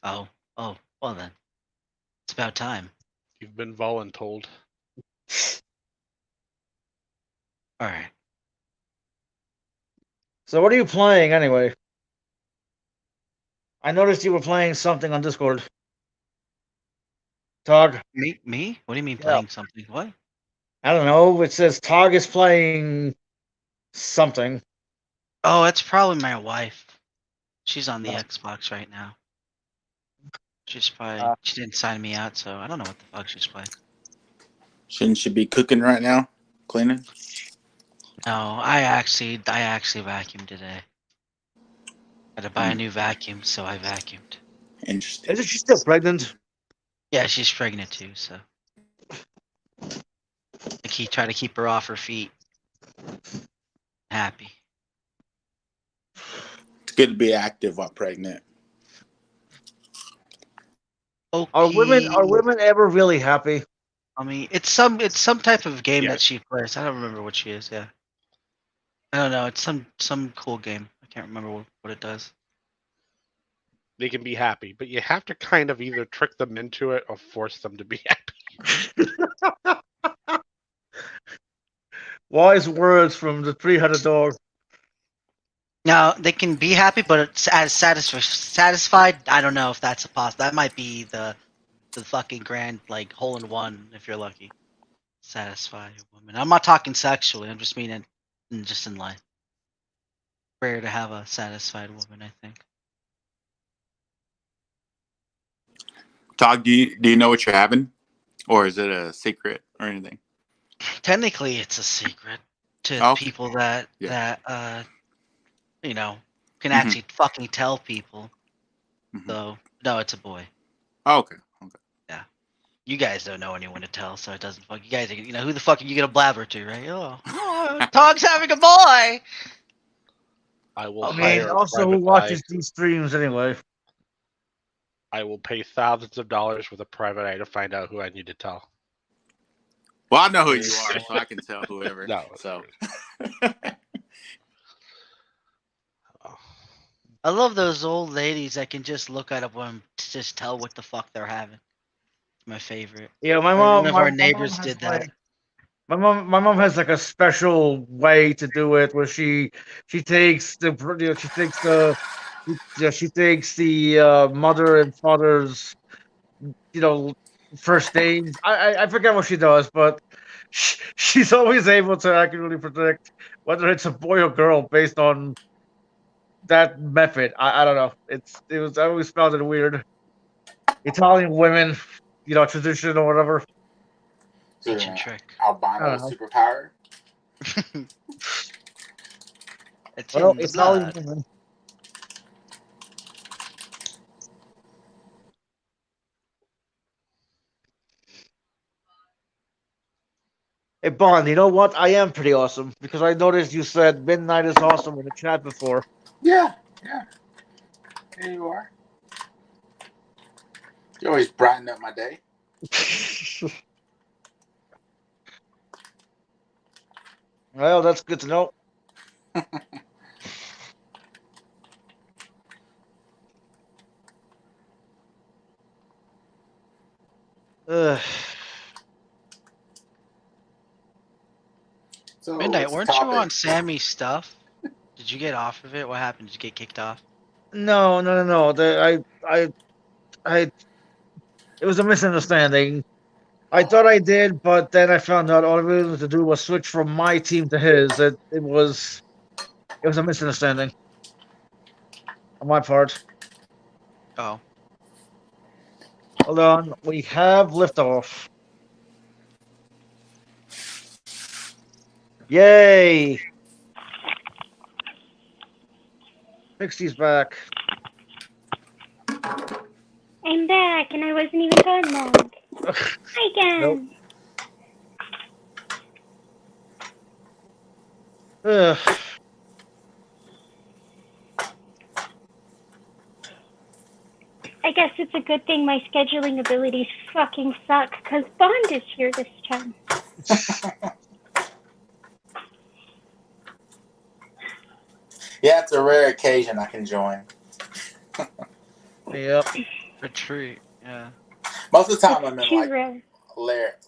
Oh, well then. It's about time. You've been voluntold. Alright. So what are you playing anyway? I noticed you were playing something on Discord. Tog. Me? What do you mean Yeah. playing something? What? I don't know. It says Tog is playing something. Oh, it's probably my wife. She's on the Oh. Xbox right now. She's probably Uh. she didn't sign me out, so I don't know what the fuck she's playing. Shouldn't she be cooking right now? Cleaning? No, I actually vacuumed today. Had to buy a new vacuum, so I vacuumed. Interesting. Isn't she still pregnant? Yeah, she's pregnant too, so I try to keep her off her feet. Happy. It's good to be active while pregnant. Okay. Are women ever really happy? I mean, it's some type of game that Yes. she plays. I don't remember what she is. Yeah, I don't know. It's some cool game. I can't remember what it does. They can be happy, but you have to kind of either trick them into it or force them to be happy. Wise words from the three-headed dog. Now they can be happy, but it's as satisfied. I don't know if that's a possible. That might be the fucking grand like hole in one if you're lucky. Satisfy a woman. I'm not talking sexually. I'm just meaning just in life. Rare to have a satisfied woman, I think. Todd, do you know what you're having? Or is it a secret or anything? Technically, it's a secret to Oh. people that Yeah. can Mhm. actually fucking tell people. Mhm. So no, it's a boy. Oh, okay. You guys don't know anyone to tell, so it doesn't fuck. You guys, who the fuck are you gonna blabber to, right? Oh, Tog's having a boy. I will I hire mean, a also who private watches eye. these streams anyway? I will pay thousands of dollars with a private eye to find out who I need to tell. Well, I know who you are, so I can tell whoever. No. So Oh. I love those old ladies that can just look at them to just tell what the fuck they're having. My favorite. Yeah, my One mom. of my our mom neighbors has, did that. like- my mom has like a special way to do it, where she takes the she takes the mother and father's first days. I forget what she does, but she's always able to accurately predict whether it's a boy or girl based on that method. I don't know. I always found it weird. Italian women, tradition or whatever. Is there Ancient an trick. albino I don't know. superpower? It's Well, in the Italian blood. women. Hey, Bond, you know what? I am pretty awesome because I noticed you said midnight is awesome in the chat before. Yeah, yeah. Here you are. You always brighten up my day. Well, that's good to know. Ugh. So Midnight, what's the weren't you topic? on Sammy's stuff? Did you get off of it? What happened? Did you get kicked off? No. It was a misunderstanding. I thought I did, but then I found out all I really wanted to do was switch from my team to his. It was a misunderstanding on my part. Oh. Hold on, we have liftoff. Yay! Pixie's back. I'm back, and I wasn't even gone long. Hi again. Nope. Ugh. I guess it's a good thing my scheduling abilities fucking suck, because Bond is here this time. Yeah, it's a rare occasion I can join. Yep. Retreat. Yeah. Most of the time I'm It's in too rare.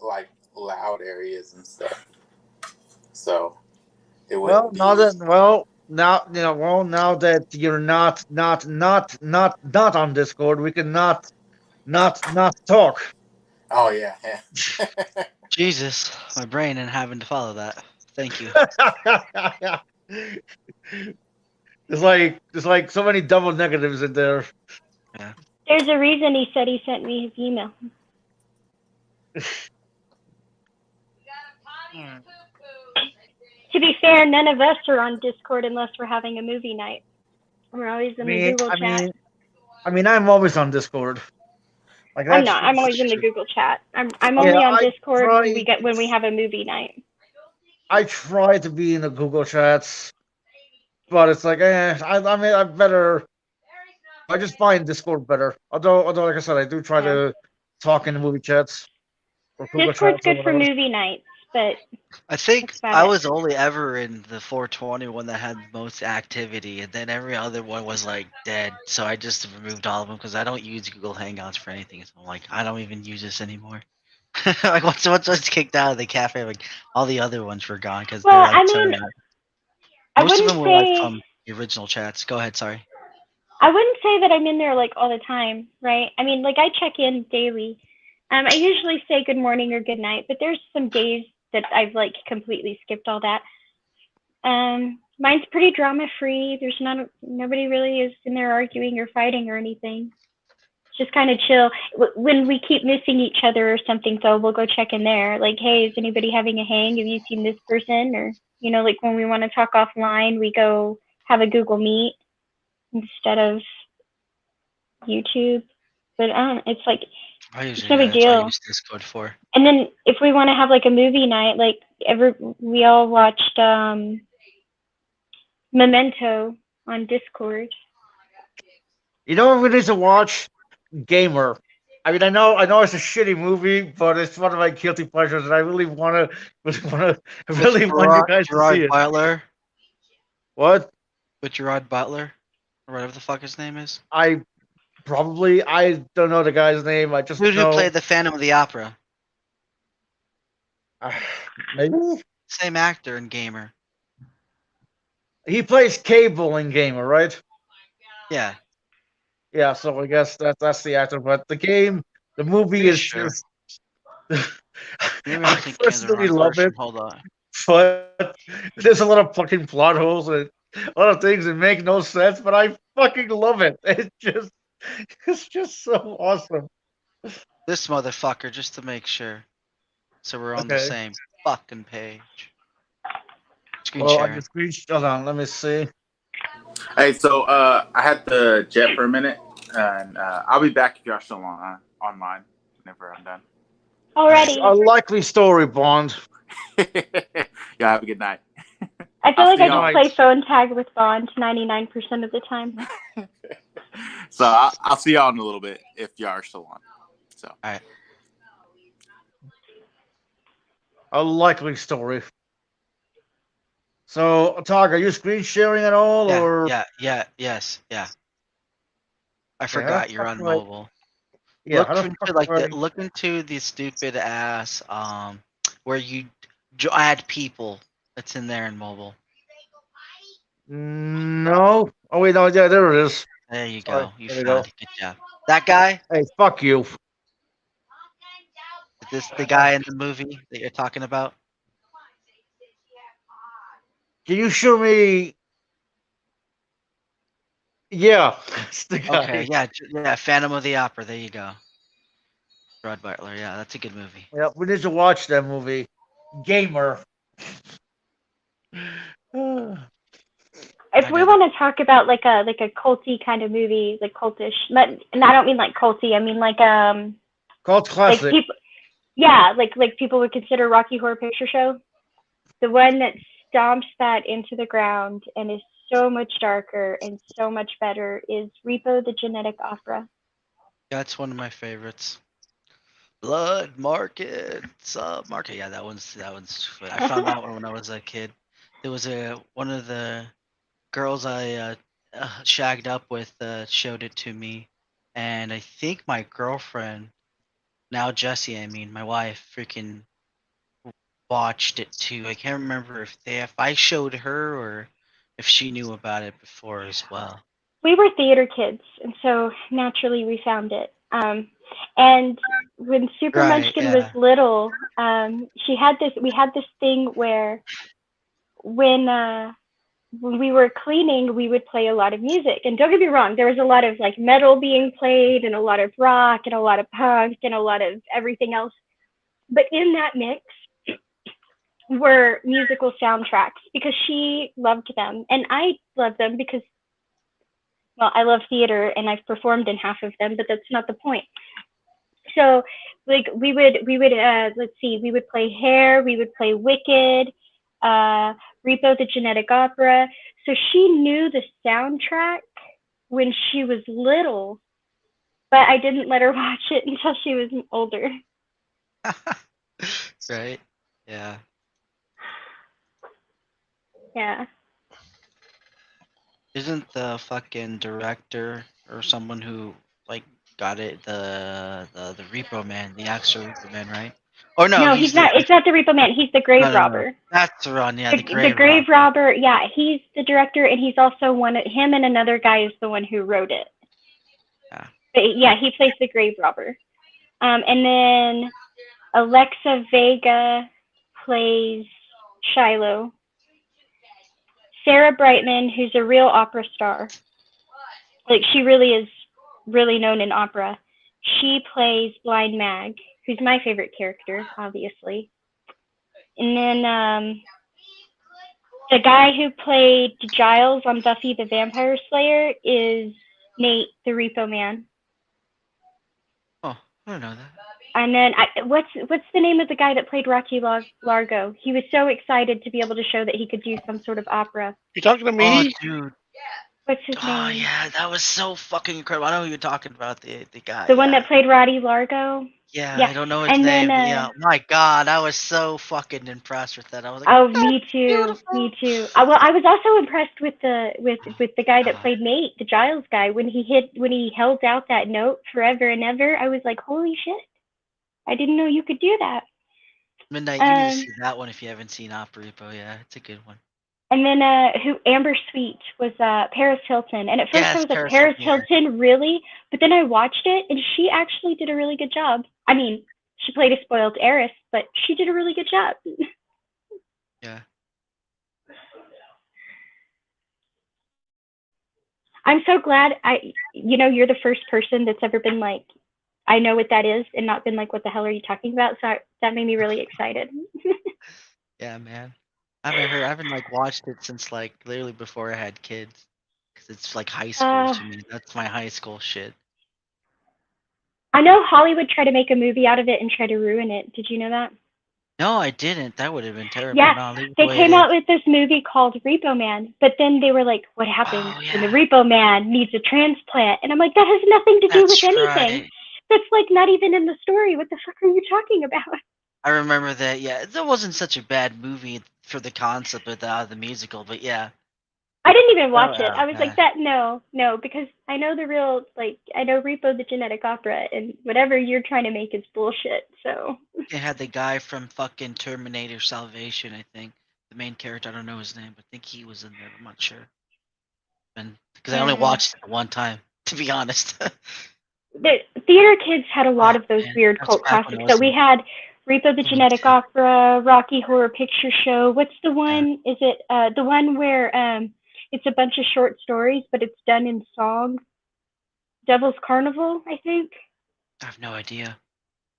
like loud areas and stuff. So it Well, wouldn't be. now that you're not on Discord, we can not talk. Oh yeah. Jesus, my brain and having to follow that. Thank you. There's like so many double negatives in there. There's a reason he said he sent me his email. To be fair, none of us are on Discord unless we're having a movie night. We're always in the Google chat. I'm always on Discord. Like I'm not. I'm always in the Google chat. I'm only on Discord when we have a movie night. I try to be in the Google chats, but it's like, I just find Discord better. Although, like I said, I do try to talk in the movie chats. Or Google Discord's chats or good for whatever. movie nights, but I think that's about I it. was only ever in the 420 one that had most activity, and then every other one was like dead. So I just removed all of them because I don't use Google Hangouts for anything. So I'm like, I don't even use this anymore. Like once I was kicked out of the cafe, like all the other ones were gone because Well, they're like I so mean, bad. I Most of wouldn't them were like say from the original chats. Go ahead, sorry. I wouldn't say that I'm in there like all the time, right? I mean, like I check in daily. I usually say good morning or good night, but there's some days that I've like completely skipped all that. Mine's pretty drama free. There's nobody really is in there arguing or fighting or anything. It's just kind of chill. When we keep missing each other or something, so we'll go check in there. Like, hey, is anybody having a hang? Have you seen this person? Or like when we want to talk offline, we go have a Google Meet instead of YouTube. But it's like it's no big That's what I deal. use Discord for. And then if we want to have like a movie night, like we all watched Memento on Discord. You know what we need to watch? Gamer. I mean, I know it's a shitty movie, but it's one of my guilty pleasures, and I really want you guys to see it. Butler. What? With Gerard Butler, or whatever the fuck his name is. I don't know the guy's name. I just Dude know. who played the Phantom of the Opera. Maybe Same actor and gamer. he plays Cable in Gamer, right? Yeah. Yeah, so I guess that's the actor. But the movie is sure. Maybe I I'm thinking of the personally wrong love version. it, Hold on. but there's a lot of fucking plot holes and a lot of things that make no sense. But I fucking love it. It's just so awesome. This motherfucker, just to make sure, so we're on the Okay. same fucking page. Screen Well, I sharing. just reached. Hold on. Let me see. Hey, so I had to jet for a minute, and I'll be back if you're still online whenever I'm done. Alrighty. A likely story, Bond. Y'all have a good night. I feel I'll like see I y'all. just play phone tag with Bond 99% of the time. So I'll see y'all in a little bit if y'all are still on. So. All right. A likely story. So, Tog, are you screen sharing at all, or Yes. I forgot you're on mobile. Yeah, how the fuck do I- Look into the stupid ass where you add people that's in there in mobile. No. Oh wait, no. Yeah, there it is. There you Sorry, go. You there we found go. it. Good job. That guy? Hey, fuck you. Is this the guy in the movie that you're talking about? Can you show me? Yeah, it's the guy. Okay, yeah, Phantom of the Opera. There you go. Rod Butler. Yeah, that's a good movie. Yeah, we need to watch that movie. Gamer. If we want to talk about like a culty kind of movie, like cultish, and I don't mean like culty, I mean like Cult classic. like people, yeah, like people would consider Rocky Horror Picture Show. The one that stomps that into the ground and is so much darker and so much better is Repo the Genetic Opera. That's one of my favorites. Blood Market, Market. Yeah, that one's. I found that one when I was a kid. There was one of the girls I shagged up with showed it to me, and I think my girlfriend, now Jessie, I mean my wife, freaking watched it too. I can't remember if I showed her or if she knew about it before as well. We were theater kids, and so naturally we found it. And when Super Munchkin was little, we had this thing where when we were cleaning, we would play a lot of music. And don't get me wrong, there was a lot of like metal being played and a lot of rock and a lot of punk and a lot of everything else. But in that mix were musical soundtracks because she loved them and I loved them because, well, I love theater and I've performed in half of them, but that's not the point. So like we would let's see, we would play Hair, we would play Wicked, Repo the Genetic Opera. So she knew the soundtrack when she was little, but I didn't let her watch it until she was older. Right? Yeah. Yeah. Isn't the fucking director or someone who like got it the Repo Man, the actual Repo Man, right? Oh no, he's not. It's not the Repo Man. He's the Grave Robber. That's the one. Yeah, the Grave Robber. Yeah, he's the director, and he's also him and another guy is the one who wrote it. Yeah. But yeah, he plays the Grave Robber. And then Alexa Vega plays Shiloh. Sarah Brightman, who's a real opera star, like she really is really known in opera. She plays Blind Mag, who's my favorite character, obviously. And then the guy who played Giles on Buffy the Vampire Slayer is Nate, the Repo Man. Oh, I don't know that. And then what's the name of the guy that played Rocky Largo? He was so excited to be able to show that he could do some sort of opera. You talking to me? Oh, dude. What's his name? Oh yeah, that was so fucking incredible. I know who you're talking about, the guy. The one that played Roddy Largo. Yeah, I don't know his name. Yeah, my God, I was so fucking impressed with that. I was like, oh, me too, me too. Well, I was also impressed with the guy that played Nate, the Giles guy, when he held out that note forever and ever. I was like, holy shit! I didn't know you could do that. Midnight, you need to see that one if you haven't seen Opera Repo. Yeah, it's a good one. And then Amber Sweet was Paris Hilton, and at first I was like, Paris Hilton, really? But then I watched it, and she actually did a really good job. I mean, She played a spoiled heiress, but she did a really good job. Yeah. I'm so glad you're the first person that's ever been like, I know what that is, and not been like, what the hell are you talking about? So that made me really excited. Yeah, man. I haven't like watched it since like literally before I had kids, because it's like high school to me. That's my high school shit. I know Hollywood tried to make a movie out of it and try to ruin it. Did you know that? No, I didn't. That would have been terrible. Yeah, No, leave it they the way came it out is. with this movie called Repo Man, but then they were like, what happens Oh, when the yeah. Repo Man needs a transplant? And I'm like, that has nothing to do That's with anything. right. That's like not even in the story. What the fuck are you talking about? I remember that. Yeah, that wasn't such a bad movie for the concept of the musical, but yeah. I didn't even watch Oh, it. I was yeah. like, no, because I know the real, like, I know Repo the Genetic Opera, and whatever you're trying to make is bullshit, so. They had the guy from fucking Terminator Salvation, I think. The main character, I don't know his name, but I think he was in there. I'm not sure. Because I only watched it one time, to be honest. The theater kids had a lot of those man, weird that's cult back when classics. I So was we in had Repo the school, Genetic too. Opera, Rocky Horror Picture Show. What's the one? Is it the one where it's a bunch of short stories, but it's done in song? Devil's Carnival, I think. I have no idea.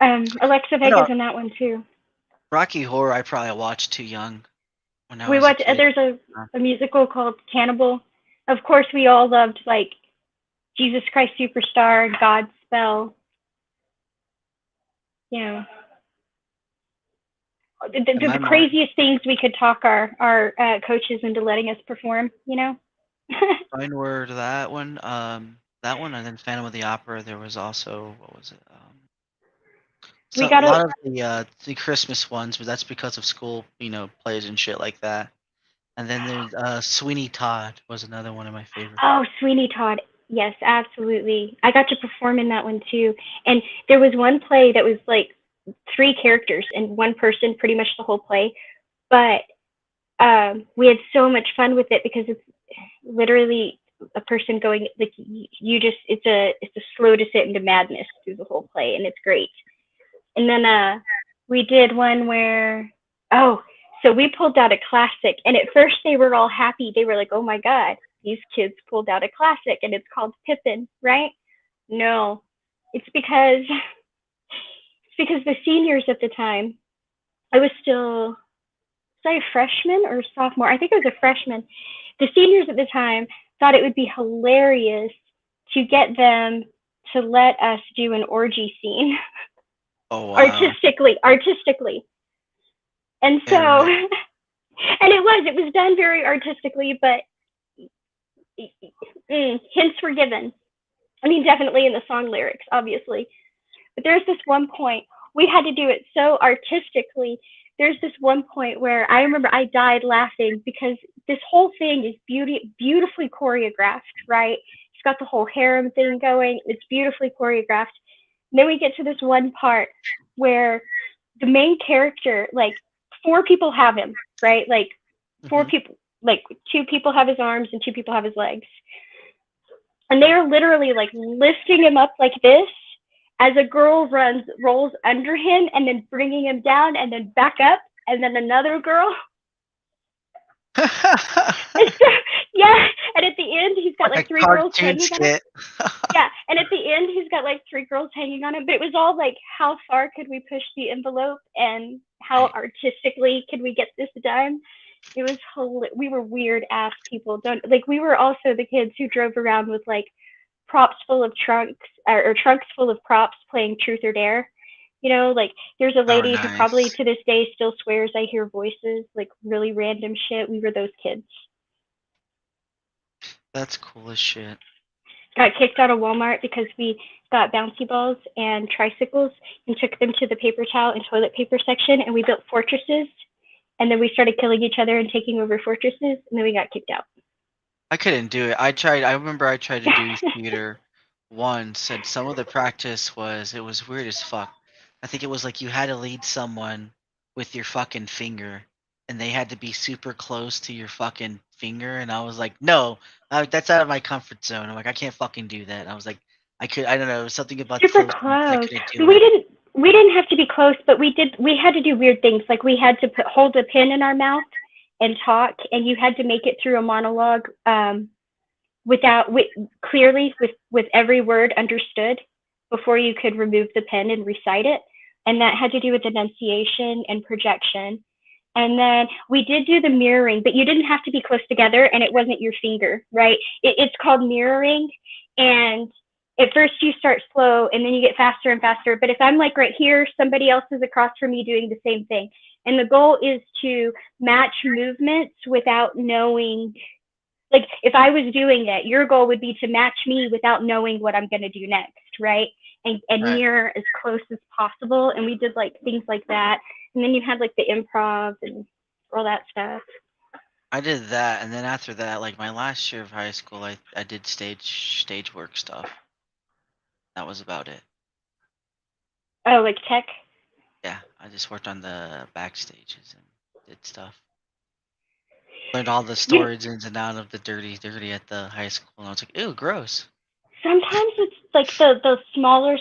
Alexa Vega's in that one too. Rocky Horror, I probably watched too young when I We was a watched. kid. There's a musical called Cannibal. Of course, we all loved like Jesus Christ Superstar, Godspell. You know, the craziest things we could talk our coaches into letting us perform. You know. Mine were that one, and then Phantom of the Opera. There was also what was it? We A got lot of the Christmas ones, but that's because of school, plays and shit like that. And then there's Sweeney Todd was another one of my favorites. Oh, Sweeney Todd. Yes, absolutely. I got to perform in that one too. And there was one play that was like 3 characters and one person pretty much the whole play. But we had so much fun with it because it's literally a person going like it's a slow descent into madness through the whole play, and it's great. And then we did one where so we pulled out a classic, and at first they were all happy. They were like, oh my god, these kids pulled out a classic, and it's called Pippin, right? No, it's because the seniors at the time, I was still a freshman or sophomore. I think I was a freshman. The seniors at the time thought it would be hilarious to get them to let us do an orgy scene. Oh, wow. Artistically. And so, right. And it was done very artistically, but hints were given. I mean, definitely in the song lyrics, obviously. But there's this one point, we had to do it so artistically. There's this one point where I remember I died laughing because this whole thing is beautifully choreographed, right? It's got the whole harem thing going. It's beautifully choreographed. And then we get to this one part where the main character, like 4 people have him, right? Like 4 people, like 2 people have his arms and 2 people have his legs. And they are literally like lifting him up like this as a girl rolls under him and then bringing him down and then back up and then another girl. Yeah, and at the end he's got like 3 girls hanging on him. Yeah, and at the end he's got like 3 girls hanging on him. But it was all like, how far could we push the envelope and how artistically could we get this done? It was we were weird ass people. We were also the kids who drove around with like props full of trunks or trunks full of props playing truth or dare. You know, like there's a lady who probably to this day still swears I hear voices, like really random shit. We were those kids. That's cool as shit. Got kicked out of Walmart because we got bouncy balls and tricycles and took them to the paper towel and toilet paper section, and we built fortresses, and then we started killing each other and taking over fortresses, and then we got kicked out. I couldn't do it. I remember I tried to do theater once, and some of the practice it was weird as fuck. I think it was like you had to lead someone with your fucking finger, and they had to be super close to your fucking finger, and I was like, no, that's out of my comfort zone. I'm like, I can't fucking do that. And I was like, I don't know, something about super close. close. I couldn't do We it. we didn't have to be close, but we had to do weird things. Like we had to hold a pin in our mouth and talk, and you had to make it through a monologue clearly with every word understood before you could remove the pen and recite it. And that had to do with enunciation and projection. And then we did do the mirroring, but you didn't have to be close together, and it wasn't your finger, right? It's called mirroring, and at first you start slow, and then you get faster and faster. But if I'm like right here, somebody else is across from me doing the same thing. And the goal is to match movements without knowing. Like if I was doing it, your goal would be to match me without knowing what I'm going to do next, right? And Right. mirror as close as possible. And we did like things like that. And then you had like the improv and all that stuff. I did that, and then after that, like my last year of high school, I did stage work stuff. That was about it. Oh, like tech? Yeah, I just worked on the backstages and did stuff. Learned all the stories ins and out of the dirty at the high school, and I was like, ew, gross. Sometimes it's like the smaller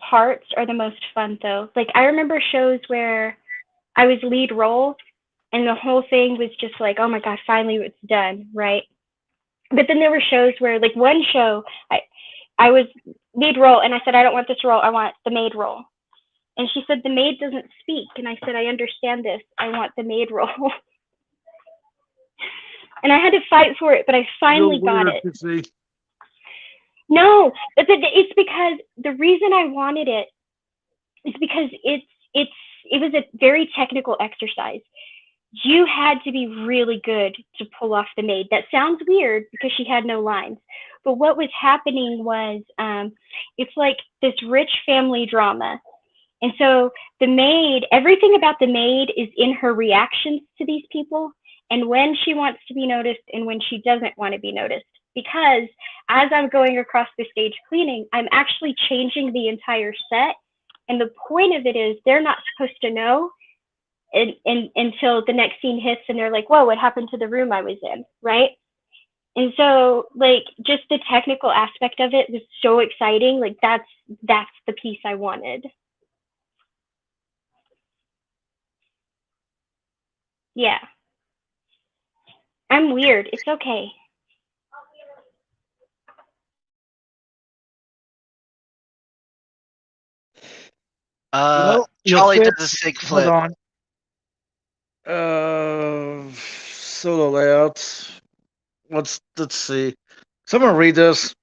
parts are the most fun though. Like I remember shows where I was lead role and the whole thing was just like, oh my god, finally it's done, right? But then there were shows where like one show I was lead role and I said, I don't want this role, I want the maid role. And she said, the maid doesn't speak. And I said, I understand this, I want the maid role. And I had to fight for it, but I finally got it. No, but it's because the reason I wanted it is because it was a very technical exercise. You had to be really good to pull off the maid. That sounds weird because she had no lines. But what was happening was it's like this rich family drama. And so the maid, everything about the maid is in her reactions to these people and when she wants to be noticed and when she doesn't want to be noticed. Because as I'm going across the stage cleaning, I'm actually changing the entire set. And the point of it is they're not supposed to know until the next scene hits and they're like, whoa, what happened to the room I was in, right? And so like just the technical aspect of it was so exciting. Like that's the piece I wanted. Yeah. I'm weird. It's okay. Charlie does a Fitz, sig hold flip. on. Solo layouts. Let's see. Someone read this.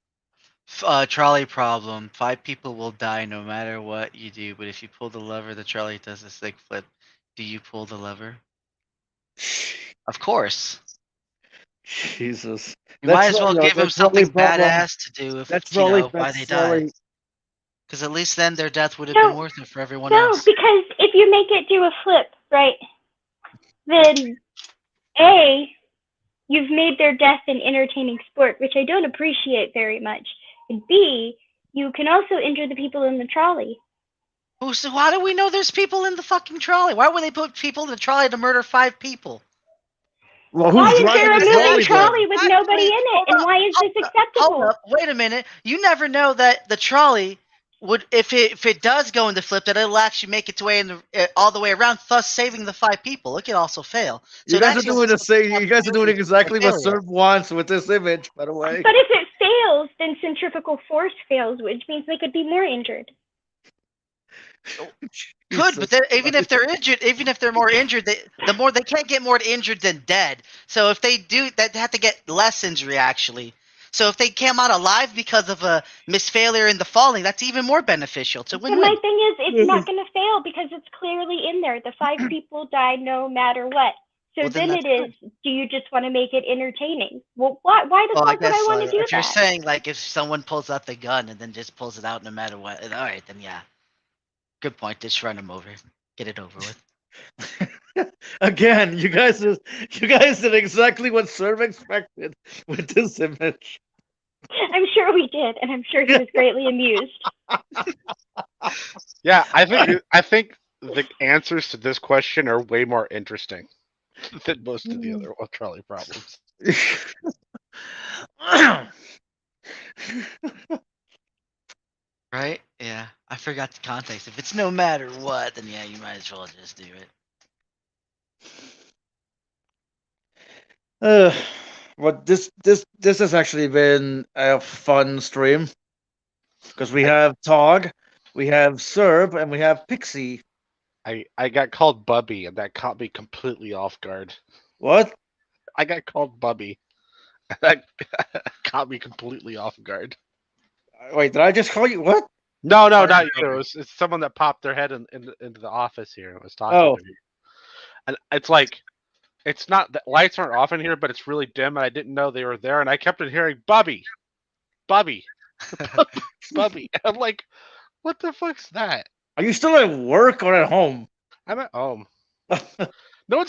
Trolley problem. 5 people will die no matter what you do, but if you pull the lever, the trolley does a sig flip. Do you pull the lever? Of course. Jesus. You might as well give them something badass to do if you know why they die. Because at least then their death would have been worth it for everyone else. No, because if you make it do a flip, right, then A, you've made their death an entertaining sport, which I don't appreciate very much. And B, you can also injure the people in the trolley. So how do we know there's people in the fucking trolley? Why would they put people in the trolley to murder 5 people? Well, why is there a moving trolley with nobody in it? And why is this acceptable? Hold up, wait a minute. You never know that the trolley would, if it does go into flip, that it'll actually make its way all the way around, thus saving the 5 people. It could also fail. So you guys are doing You guys are doing exactly what Serve wants with this image, by the way. But if it fails, then centrifugal force fails, which means they could be more injured. Could, but even if they're injured, even if they're more injured, they can't get more injured than dead. So if they do, they have to get less injury actually. So if they came out alive because of a misfailure in the falling, that's even more beneficial. It's a win-win. But my thing is, it's not going to fail because it's clearly in there. The 5 people died no matter what. So then it is, do you just want to make it entertaining? Well, why the fuck would I want to do that? If you're saying, like, if someone pulls out the gun and then just pulls it out no matter what, all right, then yeah. Good point. Just run him over. Get it over with. Again, you guys did exactly what Serve expected with this image. I'm sure we did, and I'm sure he was greatly amused. Yeah, I think the answers to this question are way more interesting than most of the other trolley problems. Right? Yeah. I forgot the context. If it's no matter what, then yeah, you might as well just do it. But this has actually been a fun stream because we have Tog, we have Serb, and we have Pixie. I got called Bubby, and that caught me completely off guard. What? I got called Bubby. And that caught me completely off guard. Wait, did I just call you what? No, Sorry, not you. Bubby. It's someone that popped their head into the office here and was talking Oh. to me. And it's like, it's not the lights aren't off in here, but it's really dim, and I didn't know they were there, and I kept on hearing Bubby, Bubby, Bubby. And I'm like, what the fuck's that? Are you still at work or at home? I'm at home. No,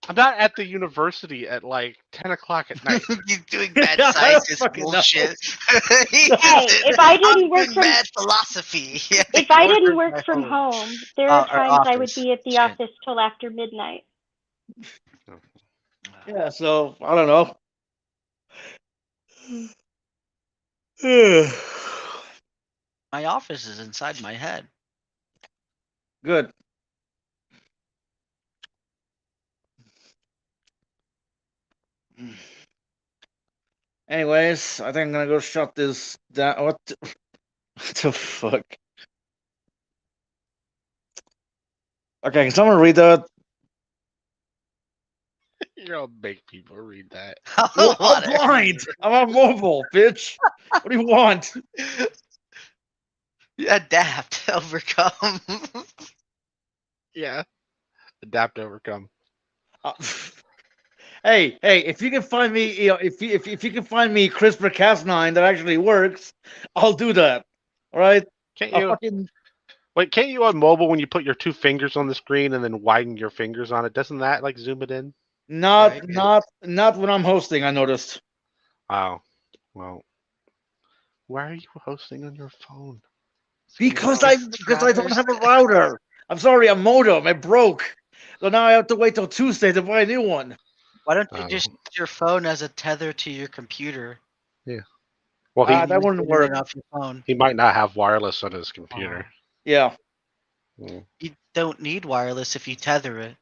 I'm not at the university at like 10 o'clock at night. He's doing bad I scientist fucking know. bullshit. if I didn't work doing from bad philosophy. if I didn't work from home, there Oh, are or times I would office. be at the Shit. office till after midnight. Yeah, so I don't know. My office is inside my head. Good. Anyways, I think I'm gonna go shut this down. What the fuck? Okay, can someone read that? You're gonna make people read that. Well, I'm Whatever. blind. I'm on mobile, bitch. What do you want? Adapt, overcome. Yeah. Adapt, overcome. Hey, if you can find me, if you can find me CRISPR-Cas9 that actually works, I'll do that. All right? Can't I'll you? fucking Wait, can't you on mobile when you put your two fingers on the screen and then widen your fingers on it? Doesn't that like zoom it in? not Right. not when I'm hosting. I noticed. Oh, well. Why are you hosting on your phone? Because Well, I don't have a router. I'm sorry, a modem. It broke. So now I have to wait till Tuesday to buy a new one. Why don't you Oh. just use your phone as a tether to your computer? Well, Ah, that wouldn't Internet work. off your phone. he might not have wireless on his computer. Yeah. You don't need wireless if you tether it.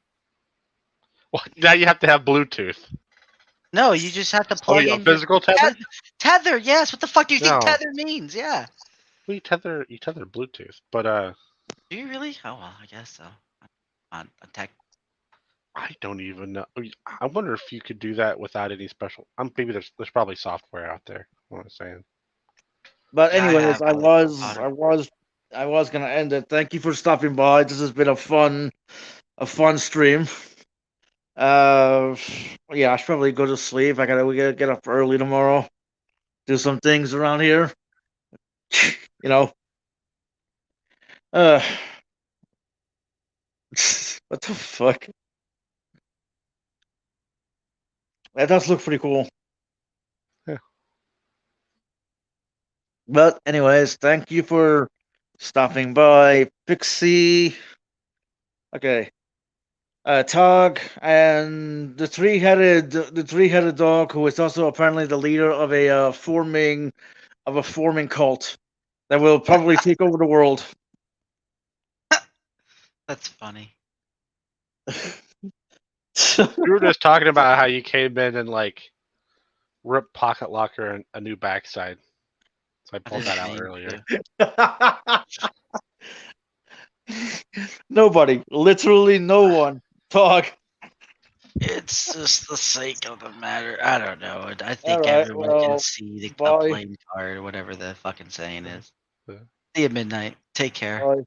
Well, now you have to have Bluetooth. No, you just have to Oh, plug you in a physical tether? tether. Yes. What the fuck do you think No. tether means? Yeah. Well, you tether Bluetooth, but Do you really? Oh well, I guess so. On a tech. I don't even know. I wonder if you could do that without any special. Maybe there's probably software out there. What I'm saying. But Yeah, I anyways, have I one. was gonna end it. Thank you for stopping by. This has been a fun stream. Yeah, I should probably go to sleep. We gotta get up early tomorrow. Do some things around here. You know. What the fuck? That does look pretty cool. Yeah. But anyways, thank you for stopping by, Pixie. Okay. Tog and the three-headed dog, who is also apparently the leader of a forming cult that will probably take over the world. That's funny. We were just talking about how you came in and like ripped Pocket Locker a new backside. So I pulled that out didn't earlier. mean Nobody, literally no one. Talk. It's just the sake of the matter. I don't know. I think Alright, everyone well, can see the bye. playing card, whatever the fucking saying is. Yeah. See you at midnight. Take care. Bye.